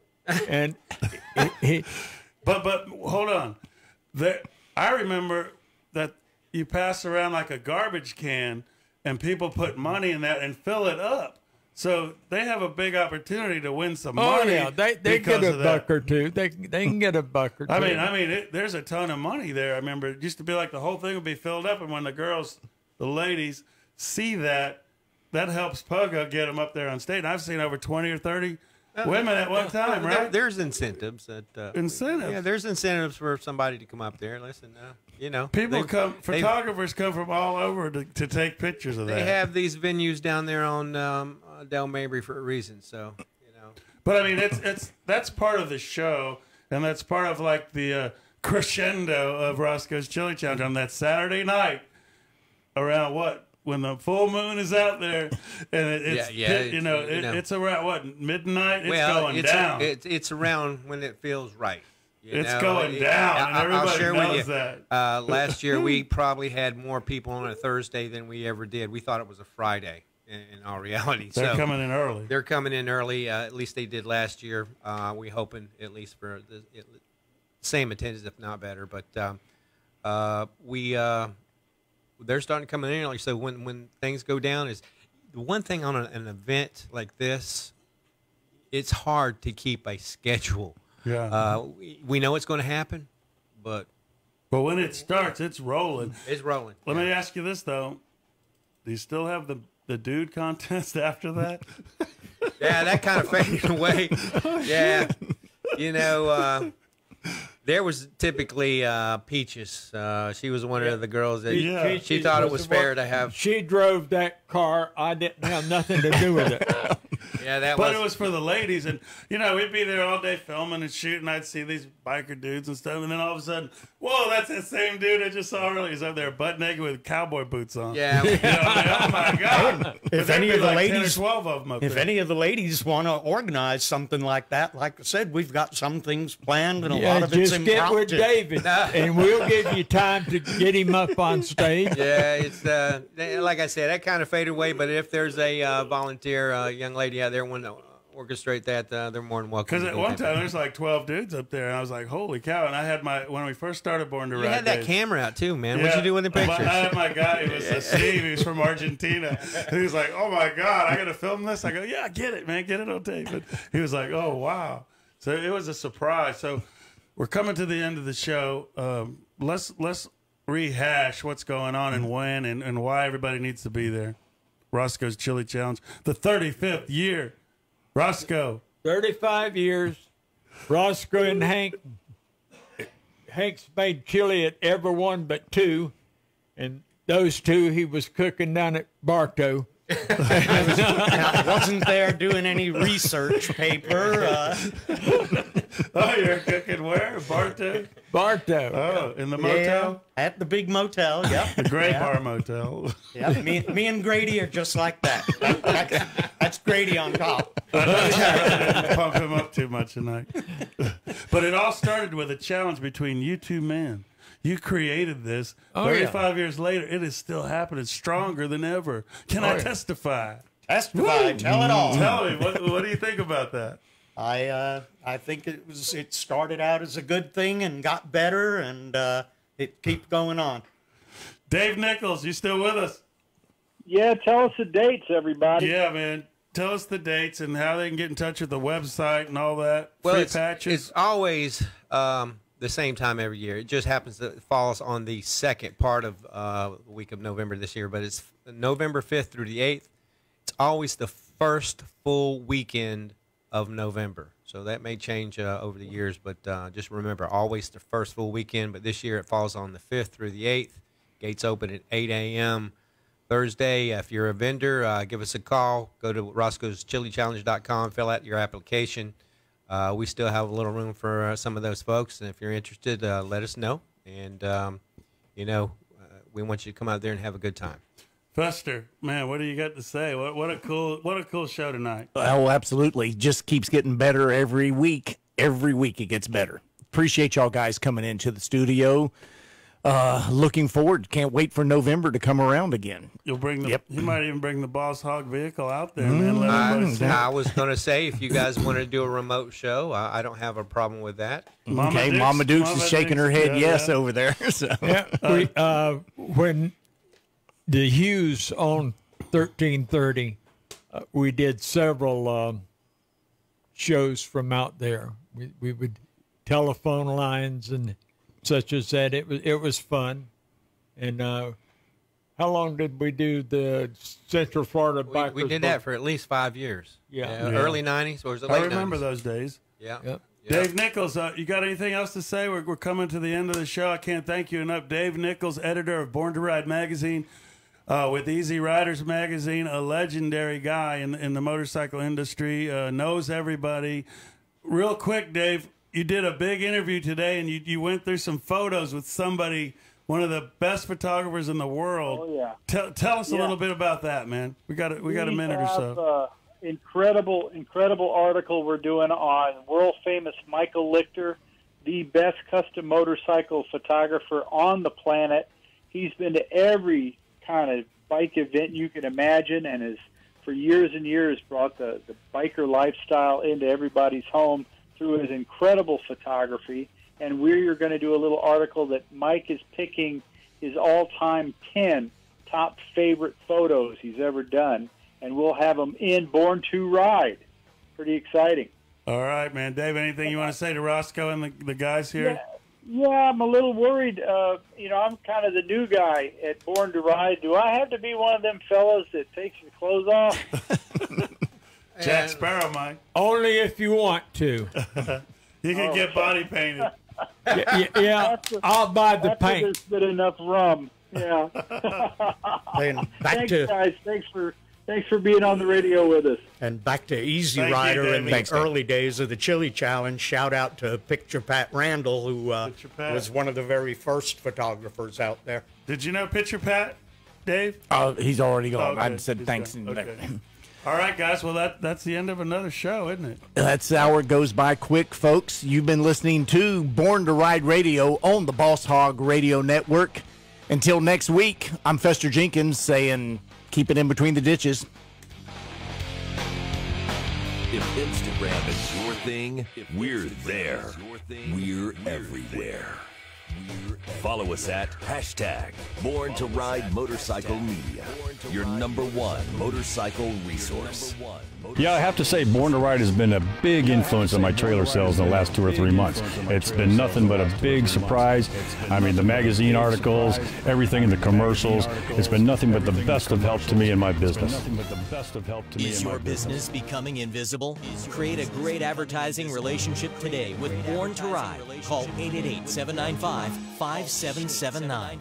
Speaker 7: And
Speaker 6: But hold on. I remember that you pass around like a garbage can and people put money in that and fill it up. So they have a big opportunity to win some money.
Speaker 7: yeah, they get a buck or two. They can get a buck or two.
Speaker 6: I mean, there's a ton of money there. I remember it used to be like the whole thing would be filled up, and when the ladies see that helps Pogo get them up there on stage. And I've seen over 20 or 30 women at one time, right?
Speaker 8: There's incentives.
Speaker 6: Incentives?
Speaker 8: Yeah, there's incentives for somebody to come up there. Listen,
Speaker 6: photographers come from all over to take pictures of that.
Speaker 8: They have these venues down there on Del Mabry for a reason. So,
Speaker 6: But I mean, that's part of the show, and that's part of like the crescendo of Roscoe's Chili Challenge on that Saturday night around when the full moon is out there, and it's around midnight. It's going down.
Speaker 8: It's around when it feels right.
Speaker 6: It's going down, and everybody knows that.
Speaker 8: Last year, we probably had more people on a Thursday than we ever did. We thought it was a Friday. In all reality,
Speaker 6: they're coming in early.
Speaker 8: They're coming in early. At least they did last year. We hoping at least for the same attendance, if not better. But they're starting to come in early. So when things go down, is the one thing on an event like this. It's hard to keep a schedule.
Speaker 6: Yeah,
Speaker 8: we know it's going to happen, but
Speaker 6: when it starts, it's rolling.
Speaker 8: It's rolling.
Speaker 6: Let me ask you this though: do you still have the dude contest after that?
Speaker 8: Yeah, that kind of faded away. Yeah, there was typically Peaches. She was one of the girls that she thought it was fair to have.
Speaker 7: She drove that car. I didn't have nothing to do with it.
Speaker 8: Yeah, that
Speaker 6: but
Speaker 8: was.
Speaker 6: it was for the ladies, and we'd be there all day filming and shooting. I'd see these biker dudes and stuff, and then all of a sudden, whoa, that's that same dude I just saw earlier. He's up there butt naked with cowboy boots on.
Speaker 8: Yeah.
Speaker 6: Oh my God!
Speaker 9: If any of the
Speaker 6: like
Speaker 9: ladies,
Speaker 6: 10 or 12 of them up
Speaker 9: if
Speaker 6: there.
Speaker 9: any of the ladies want to organize something like that, like I said, we've got some things planned, and a
Speaker 7: Yeah,
Speaker 9: lot of it's
Speaker 7: just get with
Speaker 9: impromptu.
Speaker 7: David, and we'll give you time to get him up on stage.
Speaker 8: Yeah, it's like I said, that kind of faded away. But if there's a volunteer young lady out there want to orchestrate that, they're more than welcome.
Speaker 6: Because at one time there's like 12 dudes up there, and I was like, "Holy cow!" And I had when we first started Born to Ride.
Speaker 8: You had that
Speaker 6: days,
Speaker 8: camera out too, man. What'd you do with the pictures?
Speaker 6: I had my guy. It was Steve. He was from Argentina. He was like, "Oh my God, I got to film this." I go, "Yeah, get it, man, get it on tape." But he was like, "Oh wow!" So it was a surprise. So we're coming to the end of the show. Let's rehash what's going on and when and why everybody needs to be there. Roscoe's Chili Challenge, the 35th year. Roscoe.
Speaker 7: 35 years. Roscoe and Hank's made chili at every one but two, and those two he was cooking down at Bartow.
Speaker 9: I wasn't there doing any research paper.
Speaker 6: Oh, you're cooking where? Bartow?
Speaker 7: Bartow.
Speaker 6: Oh, in the motel?
Speaker 9: Yeah, at the big motel, yep.
Speaker 6: The Gray Bar Motel.
Speaker 9: Yeah, me and Grady are just like that. That's Grady on top.
Speaker 6: Pump him up too much tonight. But it all started with a challenge between you two men. You created this. 35 years later, it is still happening, stronger than ever. Can I testify?
Speaker 9: Testify. Tell it all.
Speaker 6: Tell me, what do you think about that?
Speaker 9: I think it started out as a good thing and got better, and it keeps going on.
Speaker 6: Dave Nichols, you still with us?
Speaker 11: Yeah, tell us the dates, everybody.
Speaker 6: Yeah, man. Tell us the dates and how they can get in touch with the website and all that.
Speaker 8: Well,
Speaker 6: Free
Speaker 8: it's
Speaker 6: patches.
Speaker 8: always the same time every year. It just happens that it falls on the second part of the week of November this year, but it's November 5th through the 8th. It's always the first full weekend of November. So that may change over the years, but just remember, always the first full weekend. But this year it falls on the 5th through the 8th. Gates open at 8 a.m. Thursday. If you're a vendor, give us a call. Go to roscoeschilichallenge.com, fill out your application. We still have a little room for some of those folks, and if you're interested, let us know. And, we want you to come out there and have a good time.
Speaker 6: Fester, man, what do you got to say? What a cool show tonight.
Speaker 5: Oh, absolutely. Just keeps getting better every week. Every week it gets better. Appreciate y'all guys coming into the studio. Looking forward. Can't wait for November to come around again.
Speaker 6: You'll bring you might even bring the Boss Hogg vehicle out there, man. Let everybody see.
Speaker 8: I was going to say, if you guys want to do a remote show, I don't have a problem with that.
Speaker 5: Mama Dukes is shaking her head yes over there. So.
Speaker 7: Yeah, when the Hughes on 1330, we did several shows from out there. We would telephone lines and such as that. It was fun. And how long did we do the Central Florida Bikers?
Speaker 8: We did that for at least 5 years.
Speaker 7: Yeah.
Speaker 8: Early 90s, or was it late 90s?
Speaker 6: I remember those days.
Speaker 8: Yeah.
Speaker 7: Yep.
Speaker 6: Dave Nichols, you got anything else to say? We're coming to the end of the show. I can't thank you enough. Dave Nichols, editor of Born to Ride magazine, with Easy Riders magazine, a legendary guy in the motorcycle industry, knows everybody. Real quick, Dave, you did a big interview today, and you went through some photos with somebody, one of the best photographers in the world.
Speaker 11: Oh yeah.
Speaker 6: Tell us a little bit about that, man. We got a minute or so.
Speaker 11: Incredible article we're doing on world famous Michael Lichter, the best custom motorcycle photographer on the planet. He's been to every kind of bike event you can imagine, and has for years and years brought the biker lifestyle into everybody's home through his incredible photography. And we're going to do a little article that Mike is picking his all-time 10 top favorite photos he's ever done, and we'll have them in Born to Ride. Pretty exciting.
Speaker 6: All right, man. Dave, anything you want to say to Roscoe and the guys here?
Speaker 11: Yeah, I'm a little worried. I'm kind of the new guy at Born to Ride. Do I have to be one of them fellas that takes his clothes off?
Speaker 6: Jack Sparrow, Mike.
Speaker 7: Only if you want to.
Speaker 6: You can get body painted.
Speaker 7: Yeah, I'll buy the
Speaker 11: after
Speaker 7: paint.
Speaker 11: There's been enough rum. Yeah.
Speaker 9: Then
Speaker 11: Thanks, guys. Thanks for Thanks for being on the radio with us.
Speaker 9: And back to Easy
Speaker 6: Thank you,
Speaker 9: Rider
Speaker 6: David.
Speaker 9: in the
Speaker 5: Thanks, Dave.
Speaker 9: early days of the Chili Challenge. Shout out to Picture Pat Randall, who was one of the very first photographers out there.
Speaker 6: Did you know Picture Pat, Dave?
Speaker 5: He's already gone.
Speaker 6: Okay,
Speaker 5: I said
Speaker 6: he's
Speaker 5: thanks.
Speaker 6: gone.
Speaker 5: And
Speaker 6: Okay. All right, guys. Well, that's the end of another show, isn't it?
Speaker 5: That's the hour goes by quick, folks. You've been listening to Born to Ride Radio on the Boss Hogg Radio Network. Until next week, I'm Fester Jenkins saying keep it in between the ditches.
Speaker 3: If Instagram is your thing, we're there. We're everywhere. Follow us at #Born to Ride Motorcycle Media, your #1 motorcycle resource.
Speaker 14: Yeah, I have to say, Born to Ride has been a big influence on my trailer sales in the last 2 or 3 months. It's been nothing but a big surprise. I mean, the magazine articles, everything in the commercials, it's been nothing but the best of help to me in my business.
Speaker 15: Is your business becoming invisible? Create a great advertising relationship today with Born to Ride. Call 888-795-5779.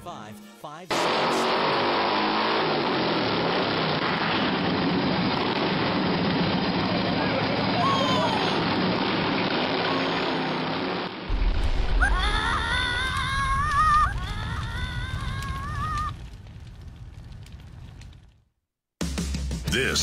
Speaker 1: This